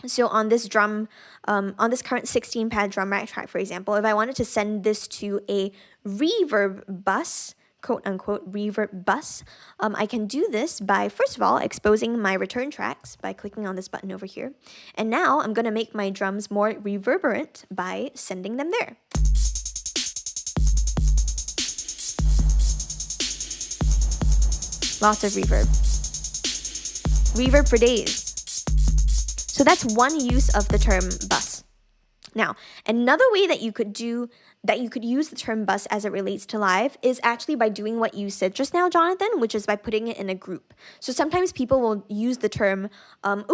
So on this drum, on this current 16 pad drum rack track, for example, if I wanted to send this to a reverb bus, quote unquote reverb bus, I can do this by, first of all, exposing my return tracks by clicking on this button over here. And now I'm going to make my drums more reverberant by sending them there. Lots of reverb. Reverb for days. So that's one use of the term bus. Now, another way that you could use the term bus as it relates to Live is actually by doing what you said just now, Jonathan, which is by putting it in a group. So sometimes people will use the term, I'm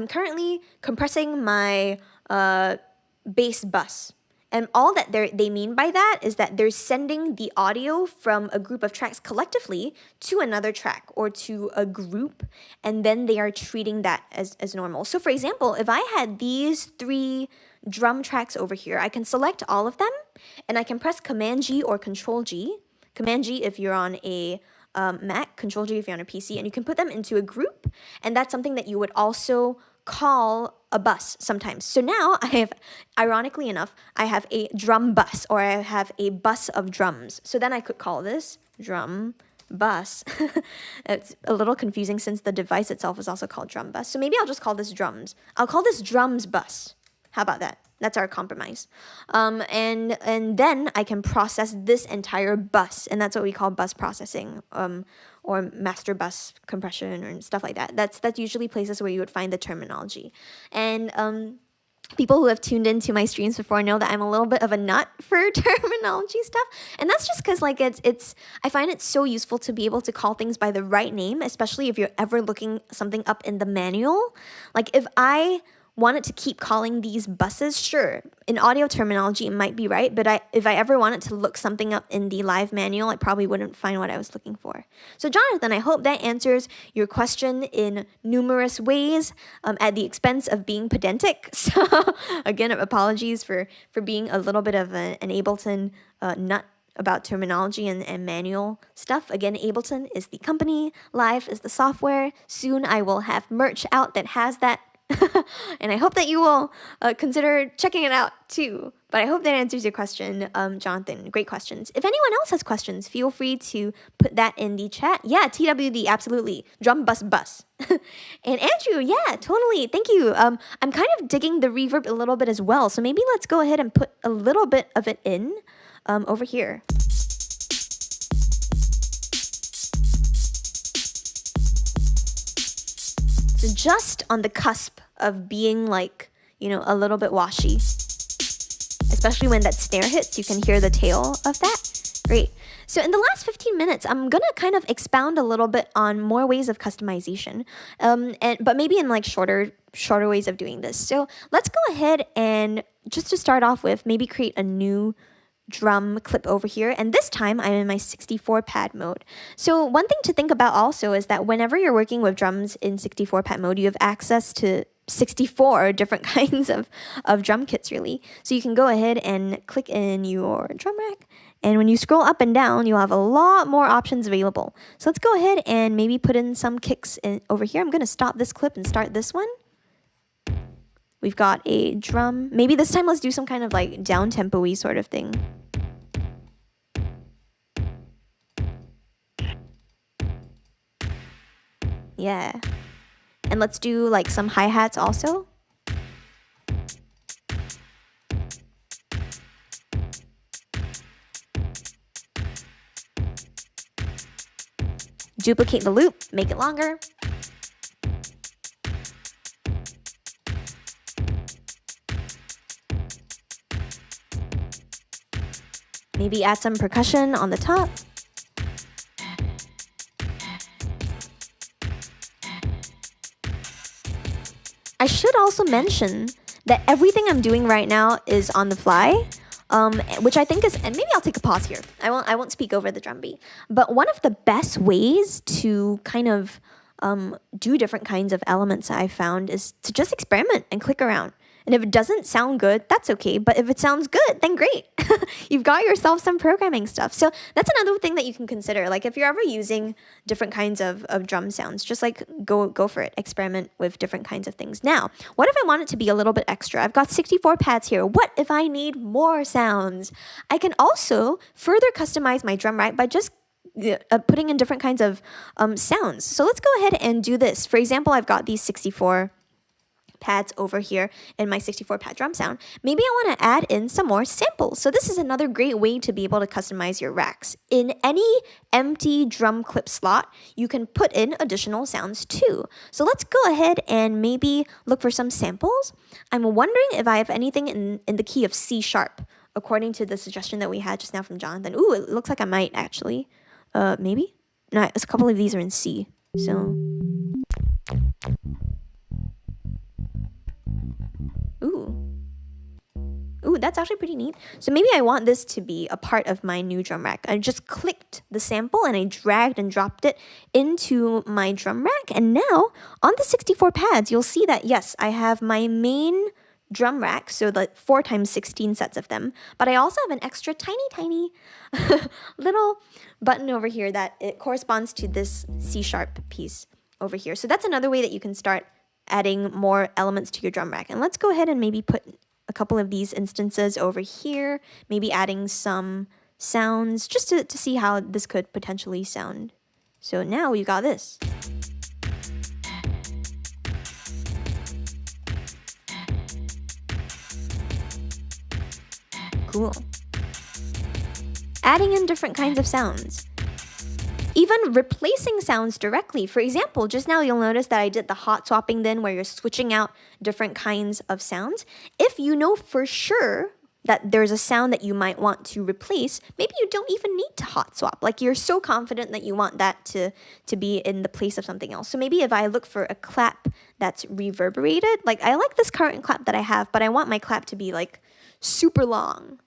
currently compressing my bass bus. And all that they mean by that is that they're sending the audio from a group of tracks collectively to another track or to a group, and then they are treating that as normal. So for example, if I had these 3 drum tracks over here, I can select all of them, and I can press Command G or Control G. Command G if you're on a Mac, Control G if you're on a PC, and you can put them into a group, and that's something that you would also call a bus sometimes. So now I have, ironically enough, I have a drum bus, or I have a bus of drums. So then I could call this drum bus. It's a little confusing since the device itself is also called drum bus. So maybe I'll just call this drums. I'll call this drums bus. How about that? That's our compromise. And then I can process this entire bus, and that's what we call bus processing, or master bus compression and stuff like that. That's usually places where you would find the terminology. And people who have tuned into my streams before know that I'm a little bit of a nut for terminology stuff, and that's just because like it's I find it so useful to be able to call things by the right name, especially if you're ever looking something up in the manual. Like if I wanted to keep calling these buses, sure, in audio terminology it might be right, but if I ever wanted to look something up in the live manual, I probably wouldn't find what I was looking for. So Jonathan, I hope that answers your question in numerous ways, at the expense of being pedantic. So again, apologies for being a little bit of an Ableton nut about terminology and manual stuff. Again, Ableton is the company, Live is the software. Soon I will have merch out that has that. And I hope that you will consider checking it out too. But I hope that answers your question, Jonathan. Great questions. If anyone else has questions, feel free to put that in the chat. Yeah, TWD, absolutely. Drum bus bus. And Andrew, yeah, totally. Thank you. I'm kind of digging the reverb a little bit as well. So maybe let's go ahead and put a little bit of it in over here. So just on the cusp of being like, you know, a little bit washy. Especially when that snare hits, you can hear the tail of that. Great. So in the last 15 minutes, I'm going to kind of expound a little bit on more ways of customization, but maybe in like shorter ways of doing this. So let's go ahead and just to start off with, maybe create a new drum clip over here, and this time I'm in my 64 pad mode. So one thing to think about also is that whenever you're working with drums in 64 pad mode, you have access to 64 different kinds of drum kits really. So you can go ahead and click in your drum rack, and when you scroll up and down, you'll have a lot more options available. So let's go ahead and maybe put in some kicks over here. I'm going to stop this clip and start this one. We've got a drum. Maybe this time let's do some kind of like down tempo-y sort of thing. Yeah. And let's do like some hi-hats also. Duplicate the loop, make it longer. Maybe add some percussion on the top. I should also mention that everything I'm doing right now is on the fly, which I think is, and maybe I'll take a pause here. I won't speak over the drum beat. But one of the best ways to kind of do different kinds of elements I've found is to just experiment and click around. And if it doesn't sound good, that's okay. But if it sounds good, then great. You've got yourself some programming stuff. So that's another thing that you can consider. Like if you're ever using different kinds of drum sounds, just like go for it. Experiment with different kinds of things. Now, what if I want it to be a little bit extra? I've got 64 pads here. What if I need more sounds? I can also further customize my drum rack by just putting in different kinds of sounds. So let's go ahead and do this. For example, I've got these 64 pads over here in my 64 pad drum sound. Maybe I want to add in some more samples. So this is another great way to be able to customize your racks. In any empty drum clip slot, you can put in additional sounds too. So let's go ahead and maybe look for some samples. I'm wondering if I have anything in the key of C sharp, according to the suggestion that we had just now from Jonathan. Ooh, it looks like I might actually. Maybe? No, a couple of these are in C. So Ooh, ooh, that's actually pretty neat. So maybe I want this to be a part of my new drum rack. I just clicked the sample and I dragged and dropped it into my drum rack. And now on the 64 pads, you'll see that, yes, I have my main drum rack, so the 4 times 16 sets of them, but I also have an extra tiny little button over here that it corresponds to this C# piece over here. So that's another way that you can start adding more elements to your drum rack. And let's go ahead and maybe put a couple of these instances over here, maybe adding some sounds just to see how this could potentially sound. So now we got this. Cool. Adding in different kinds of sounds. Even replacing sounds directly. For example, just now you'll notice that I did the hot swapping then where you're switching out different kinds of sounds. If you know for sure that there's a sound that you might want to replace, maybe you don't even need to hot swap. Like you're so confident that you want that to be in the place of something else. So maybe if I look for a clap that's reverberated, like I like this current clap that I have, but I want my clap to be like super long.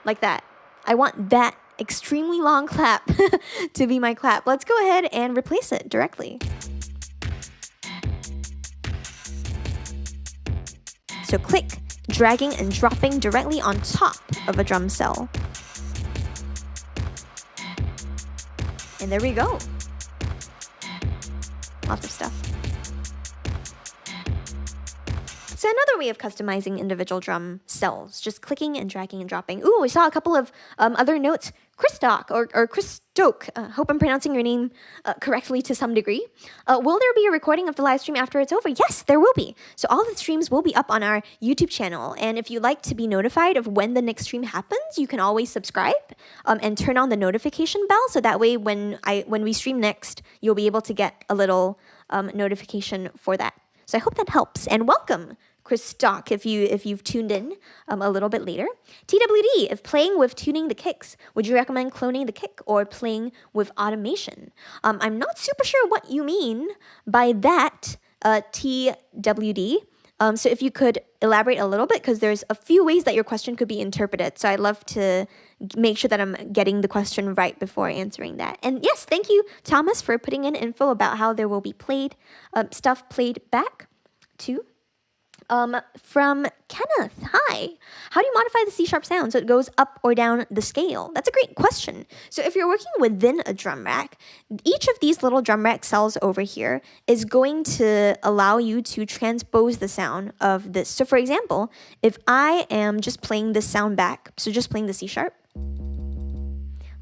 Like that. I want that extremely long clap to be my clap. Let's go ahead and replace it directly. So click, dragging and dropping directly on top of a drum cell. And there we go. Lots of stuff. So another way of customizing individual drum cells, just clicking and dragging and dropping. Ooh, we saw a couple of other notes. Christock or Christoke, hope I'm pronouncing your name correctly to some degree. Will there be a recording of the live stream after it's over? Yes, there will be. So all the streams will be up on our YouTube channel. And if you'd like to be notified of when the next stream happens, you can always subscribe and turn on the notification bell. So that way when we stream next, you'll be able to get a little notification for that. So I hope that helps. And welcome, Chris Stock, if you've tuned in a little bit later. TWD, if playing with tuning the kicks, would you recommend cloning the kick or playing with automation? I'm not super sure what you mean by that, TWD. So if you could elaborate a little bit, because there's a few ways that your question could be interpreted. So I'd love to make sure that I'm getting the question right before answering that. And yes, thank you, Thomas, for putting in info about how there will be stuff played back too. From Kenneth, hi. How do you modify the C# sound so it goes up or down the scale? That's a great question. So if you're working within a drum rack, each of these little drum rack cells over here is going to allow you to transpose the sound of this. So for example, if I am just playing this sound back, so just playing the C#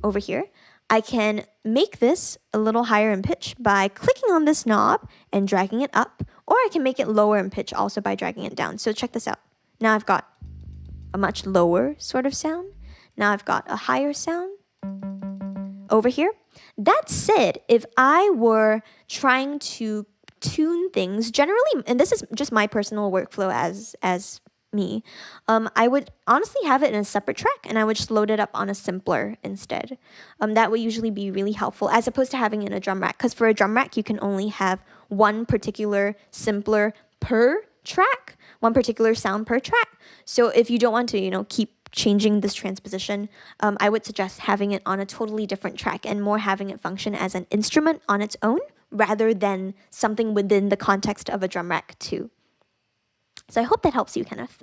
over here, I can make this a little higher in pitch by clicking on this knob and dragging it up, or I can make it lower in pitch also by dragging it down. So check this out. Now I've got a much lower sort of sound. Now I've got a higher sound over here. That said, if I were trying to tune things generally, and this is just my personal workflow as me, I would honestly have it in a separate track and I would just load it up on a simpler instead. That would usually be really helpful as opposed to having it in a drum rack, because for a drum rack you can only have one particular simpler per track, one particular sound per track. So if you don't want to, keep changing this transposition, I would suggest having it on a totally different track and more having it function as an instrument on its own rather than something within the context of a drum rack too. So I hope that helps you, Kenneth.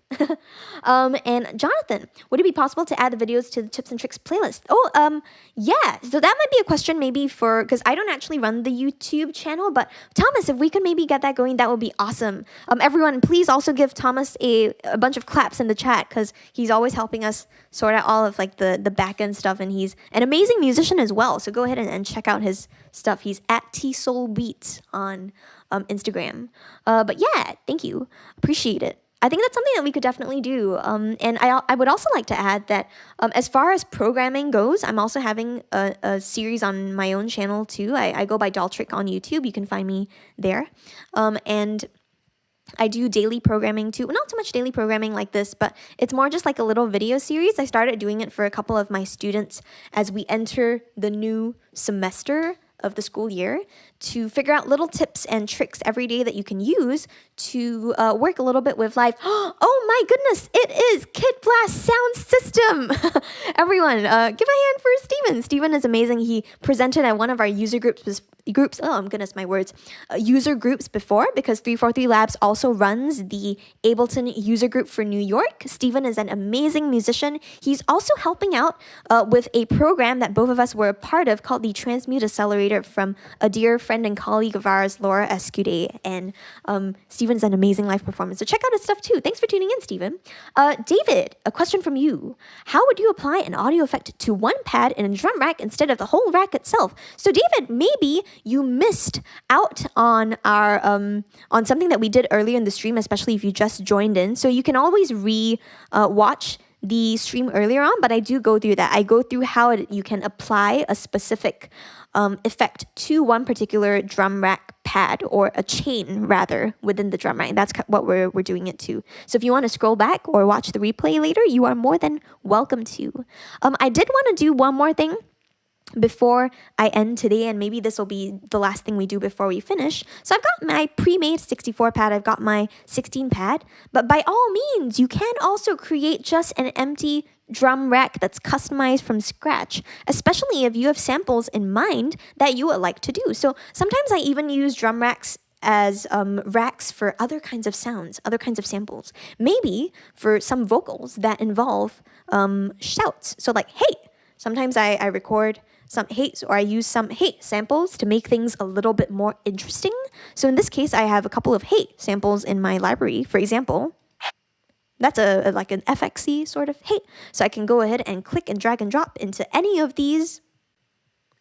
And Jonathan, would it be possible to add the videos to the tips and tricks playlist? Oh, yeah. So that might be a question maybe because I don't actually run the YouTube channel, but Thomas, if we could maybe get that going, that would be awesome. Everyone, please also give Thomas a bunch of claps in the chat because he's always helping us sort out all of like the back end stuff, and he's an amazing musician as well. So go ahead and check out his stuff. He's at TSoulBeats on Instagram. But yeah, thank you. Appreciate it. I think that's something that we could definitely do. And I would also like to add that as far as programming goes, I'm also having a series on my own channel too. I go by dolltr on YouTube. You can find me there. And I do daily programming too. Well, not so much daily programming like this, but it's more just like a little video series. I started doing it for a couple of my students as we enter the new semester of the school year to figure out little tips and tricks every day that you can use to work a little bit with live. Oh my goodness, it is Kid Blast Sound System. Everyone, give a hand for Steven. Steven is amazing. He presented at one of our user groups. Oh goodness, my words. User groups before, because 343 Labs also runs the Ableton user group for New York. Steven is an amazing musician. He's also helping out with a program that both of us were a part of called the Transmute Accelerator from a dear friend and colleague of ours, Laura Escude. And Steven's an amazing live performer. So check out his stuff too. Thanks for tuning in, Steven. David, a question from you. How would you apply an audio effect to one pad in a drum rack instead of the whole rack itself? So David, maybe you missed out on our on something that we did earlier in the stream, especially if you just joined in. So you can always watch the stream earlier on, but I do go through that. I go through how you can apply a specific effect to one particular drum rack pad, or a chain rather, within the drum rack. That's what we're doing it to. So if you want to scroll back or watch the replay later, you are more than welcome to. I did want to do one more thing before I end today, and maybe this will be the last thing we do before we finish. So I've got my pre-made 64 pad, I've got my 16 pad, but by all means, you can also create just an empty drum rack that's customized from scratch, especially if you have samples in mind that you would like to do. So sometimes I even use drum racks as racks for other kinds of sounds, other kinds of samples. Maybe for some vocals that involve shouts. So like, hey, sometimes I record some hey, or I use some hey samples to make things a little bit more interesting. So in this case, I have a couple of hey samples in my library. For example, that's like an FXC sort of hey. So I can go ahead and click and drag and drop into any of these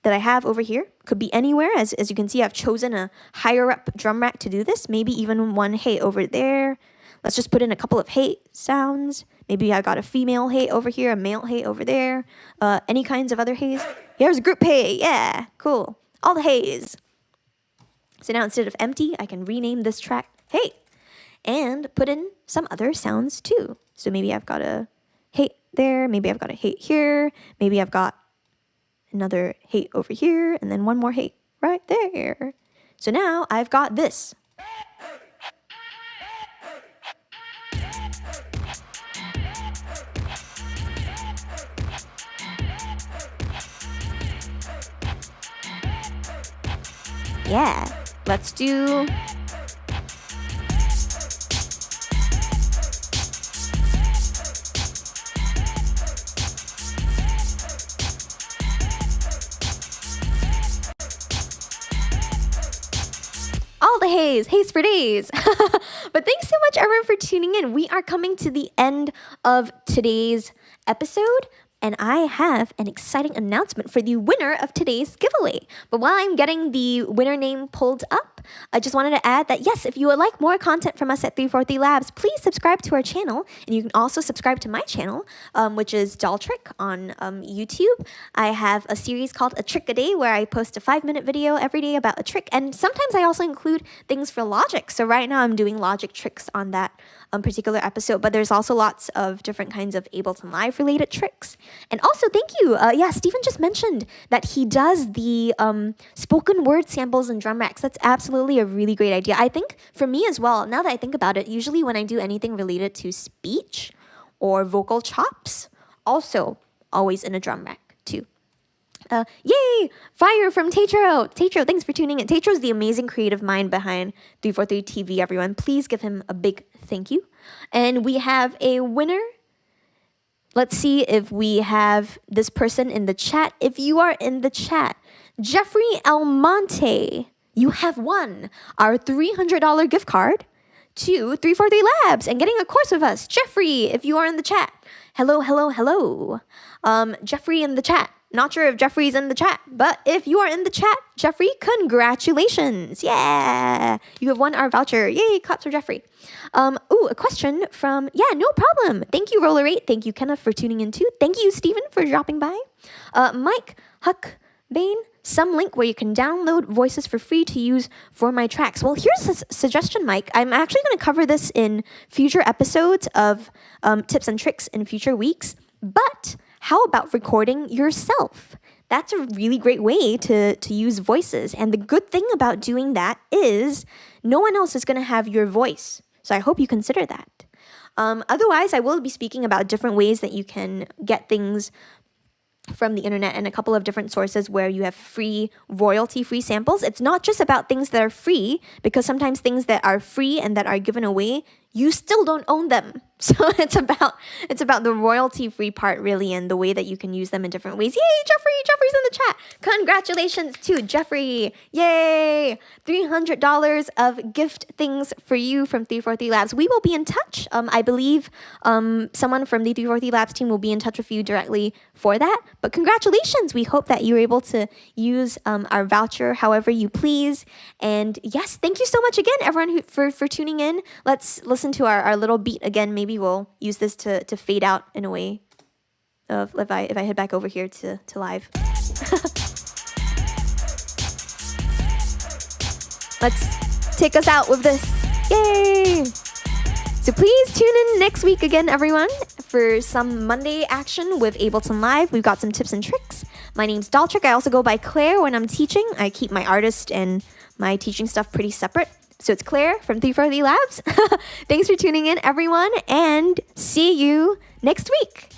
that I have over here. Could be anywhere. As you can see, I've chosen a higher up drum rack to do this. Maybe even one hey over there. Let's just put in a couple of hey sounds. Maybe I got a female hey over here, a male hey over there. Any kinds of other heys. Here's a group hey. Yeah, cool. All the heys. So now instead of empty, I can rename this track hey and put in some other sounds too. So maybe I've got a hey there. Maybe I've got a hey here. Maybe I've got another hey over here, and then one more hey right there. So now I've got this. Yeah, let's do... all the haze for days. But thanks so much, everyone, for tuning in. We are coming to the end of today's episode, and I have an exciting announcement for the winner of today's giveaway. But while I'm getting the winner name pulled up, I just wanted to add that, yes, if you would like more content from us at 343 Labs, please subscribe to our channel. And you can also subscribe to my channel, which is dolltr on YouTube. I have a series called A Trick a Day, where I post a 5-minute video every day about a trick. And sometimes I also include things for Logic. So right now I'm doing Logic tricks on that particular episode, but there's also lots of different kinds of Ableton Live related tricks. And also, thank you. Stephen just mentioned that he does the spoken word samples and drum racks. That's absolutely a really great idea. I think for me as well, now that I think about it, usually when I do anything related to speech or vocal chops, also always in a drum rack too. Yay! Fire from TAETRO! TAETRO, thanks for tuning in. TAETRO's the amazing creative mind behind 343 TV, everyone. Please give him a big thank you. And we have a winner. Let's see if we have this person in the chat. If you are in the chat, Jeffrey Almonte, you have won our $300 gift card to 343 Labs and getting a course with us. Jeffrey, if you are in the chat. Hello, hello, hello. Jeffrey in the chat. Not sure if Jeffrey's in the chat, but if you are in the chat, Jeffrey, congratulations. Yeah, you have won our voucher. Yay, claps for Jeffrey. A question from, no problem. Thank you, Roller8. Thank you, Kenneth, for tuning in too. Thank you, Stephen, for dropping by. Mike Huckbane, some link where you can download voices for free to use for my tracks. Well, here's a suggestion, Mike. I'm actually going to cover this in future episodes of tips and tricks in future weeks, but how about recording yourself? that's a really great way to use voices. And the good thing about doing that is no one else is going to have your voice. So I hope you consider that. Otherwise, I will be speaking about different ways that you can get things from the internet and a couple of different sources where you have free, royalty-free samples. It's not just about things that are free, because sometimes things that are free and that are given away, you still don't own them. So it's about the royalty-free part, really, and the way that you can use them in different ways. Yay, Jeffrey! Jeffrey's in the chat. Congratulations to Jeffrey. Yay! $300 of gift things for you from 343 Labs. We will be in touch. I believe someone from the 343 Labs team will be in touch with you directly for that. But congratulations. We hope that you're able to use our voucher however you please. And yes, thank you so much again, everyone, for tuning in. Let's listen to our little beat again. Maybe we'll use this to fade out in a way of if I head back over here to live. Let's take us out with this. Yay! So please tune in next week again, everyone, for some Monday action with Ableton Live. We've got some tips and tricks. My name's dolltr. I also go by Claire when I'm teaching. I keep my artist and my teaching stuff pretty separate. So it's Claire from 343 Labs. Thanks for tuning in, everyone, and see you next week.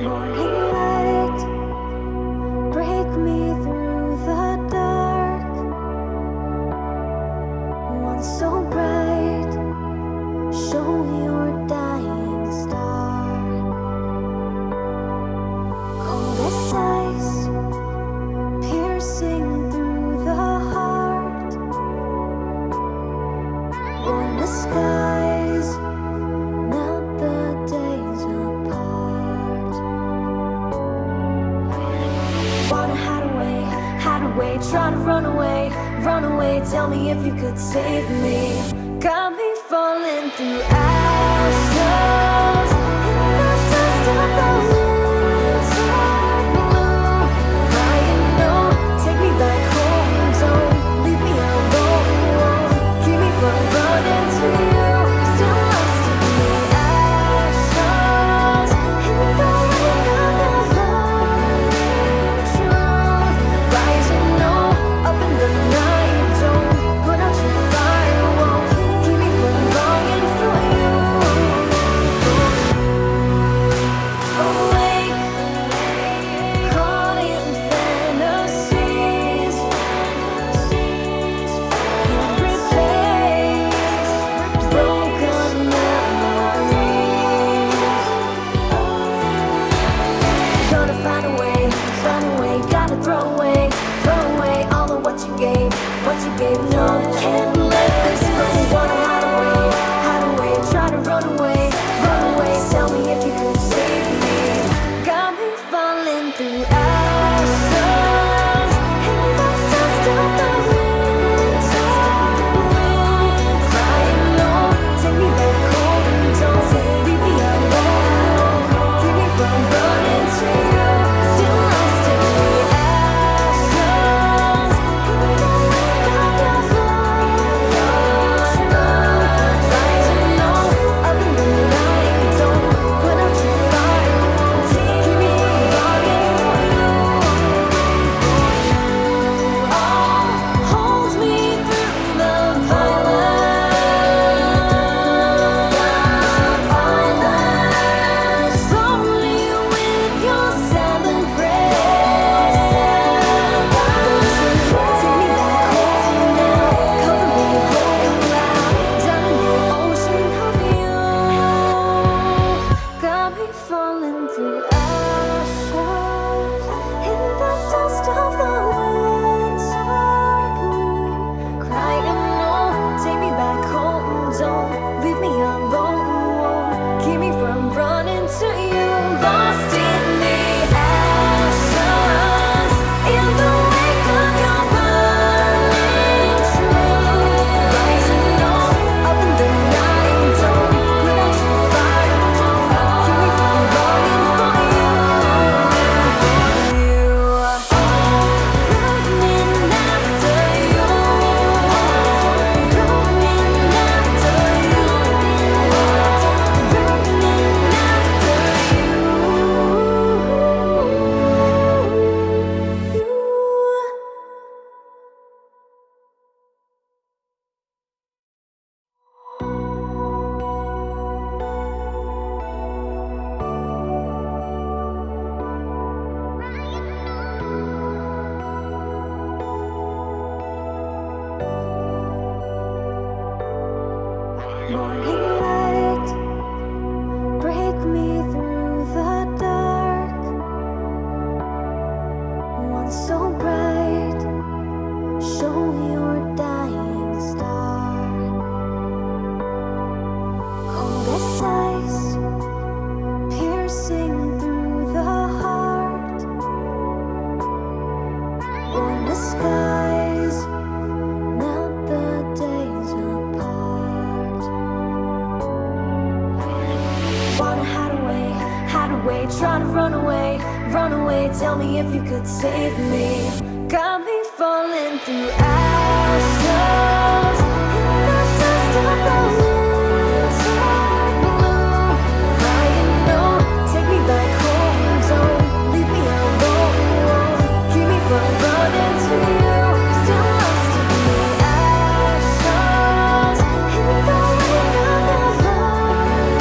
Morning light, break me through the dark. One so bright, show your dying star. Cold as ice, piercing through the heart. Warm the skies, melt the days apart. Wanna hide away, try to run away, tell me if you could save me. Got me falling through ashes, in the dust of the winter blue. Crying no, take me back home, don't leave me alone. Keep me from running to you, still lost in the ashes, in the wake of the burning truth. Rising no, up in the night, don't put out your fire, won't keep me from longing for you. Awake, caught in fantasies, every place, broken memories. Gonna find a way, gotta throw away all of what you gave, no, can't let this go. Wanna hide away, try to run away, tell me if you could save me. Got me falling through ashes, in the dust of the winter blue. Crying no, take me back home, don't leave me alone. Keep me from running to you, still lost in the ashes, in the wake of your one so bright. Show your dying star. Cold as ice, piercing through the heart. Warm the skies, melt the days apart. Wanna hide away, try to run away. Tell me if you could save me. Got me falling through ashes in the dust of the winter blue. Crying no, take me back home. Don't leave me alone. Keep me from running to you. Still lost in the ashes in the wake of the burning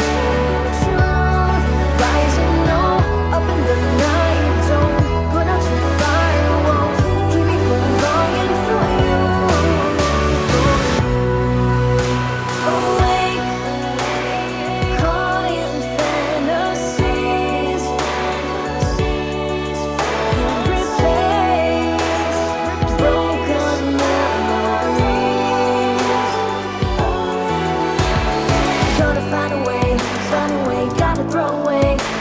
truth. Rising no, up in the night.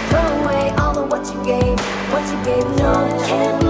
Throw away all of what you gave, no, can't